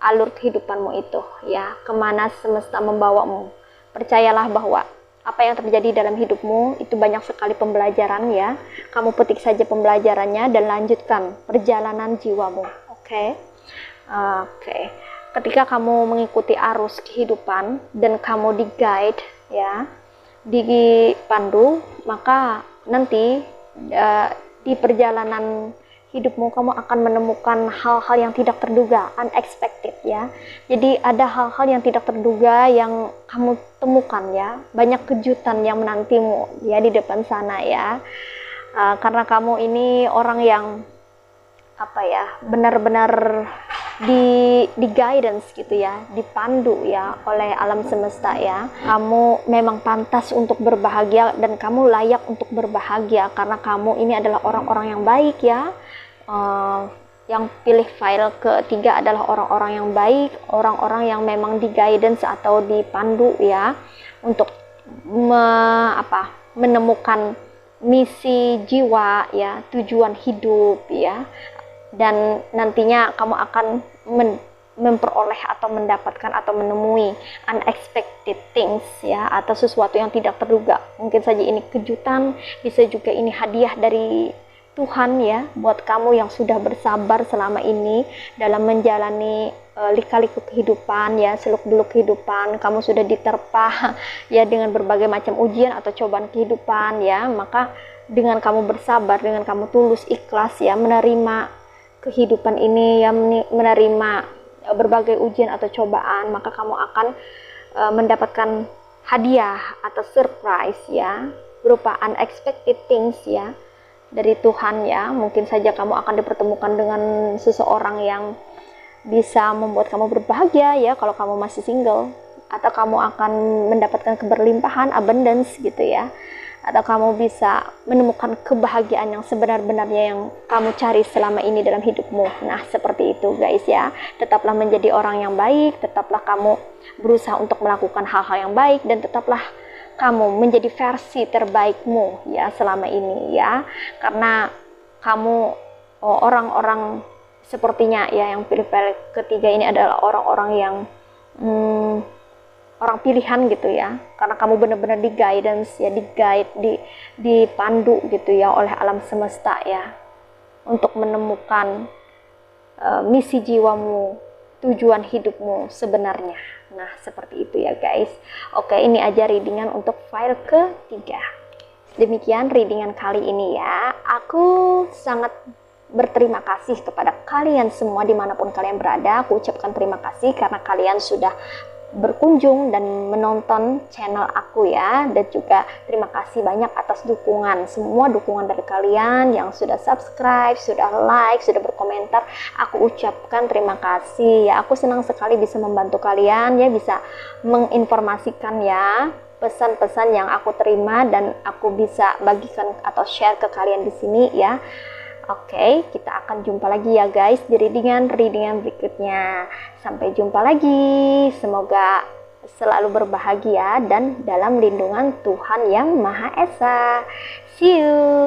Speaker 1: alur kehidupanmu itu ya, kemana semesta membawamu. Percayalah bahwa apa yang terjadi dalam hidupmu itu banyak sekali pembelajaran ya. Kamu petik saja pembelajarannya dan lanjutkan perjalanan jiwamu. Oke. Ketika kamu mengikuti arus kehidupan dan kamu di guide ya, dipandu, maka nanti di perjalanan hidupmu kamu akan menemukan hal-hal yang tidak terduga, unexpected ya. Jadi ada hal-hal yang tidak terduga yang kamu temukan ya, banyak kejutan yang menantimu ya di depan sana ya. Karena kamu ini orang yang apa ya, benar-benar di guidance gitu ya, dipandu ya oleh alam semesta ya. Kamu memang pantas untuk berbahagia dan kamu layak untuk berbahagia karena kamu ini adalah orang-orang yang baik ya. Yang pilih file ketiga adalah orang-orang yang baik, orang-orang yang memang di guidance atau dipandu ya untuk menemukan misi jiwa ya, tujuan hidup ya. Dan nantinya kamu akan memperoleh atau mendapatkan atau menemui unexpected things ya, atau sesuatu yang tidak terduga. Mungkin saja ini kejutan, bisa juga ini hadiah dari Tuhan ya buat kamu yang sudah bersabar selama ini dalam menjalani lika-liku kehidupan ya, seluk-beluk kehidupan. Kamu sudah diterpa ya dengan berbagai macam ujian atau cobaan kehidupan ya. Maka dengan kamu bersabar, dengan kamu tulus ikhlas ya menerima kehidupan ini ya, menerima berbagai ujian atau cobaan, maka kamu akan mendapatkan hadiah atau surprise ya, berupa unexpected things ya dari Tuhan ya. Mungkin saja kamu akan dipertemukan dengan seseorang yang bisa membuat kamu berbahagia ya kalau kamu masih single, atau kamu akan mendapatkan keberlimpahan, abundance gitu ya, atau kamu bisa menemukan kebahagiaan yang sebenar-benarnya yang kamu cari selama ini dalam hidupmu. Nah, seperti itu guys ya. Tetaplah menjadi orang yang baik, tetaplah kamu berusaha untuk melakukan hal-hal yang baik, dan tetaplah kamu menjadi versi terbaikmu ya selama ini ya. Karena kamu orang-orang sepertinya ya yang pilih ketiga ini adalah orang-orang yang orang pilihan gitu ya, karena kamu benar-benar di guidance ya, di guide, dipandu gitu ya oleh alam semesta ya untuk menemukan misi jiwamu, tujuan hidupmu sebenarnya. Nah, seperti itu ya guys. Oke, ini aja readingan untuk file ketiga. Demikian readingan kali ini ya. Aku sangat berterima kasih kepada kalian semua dimanapun kalian berada. Aku ucapkan terima kasih karena kalian sudah berkunjung dan menonton channel aku ya, dan juga terima kasih banyak atas dukungan, semua dukungan dari kalian yang sudah subscribe, sudah like, sudah berkomentar. Aku ucapkan terima kasih ya. Aku senang sekali bisa membantu kalian ya, bisa menginformasikan ya pesan-pesan yang aku terima dan aku bisa bagikan atau share ke kalian di sini ya. Oke, kita akan jumpa lagi ya guys di readingan berikutnya. Sampai jumpa lagi. Semoga selalu berbahagia dan dalam lindungan Tuhan Yang Maha Esa. See you.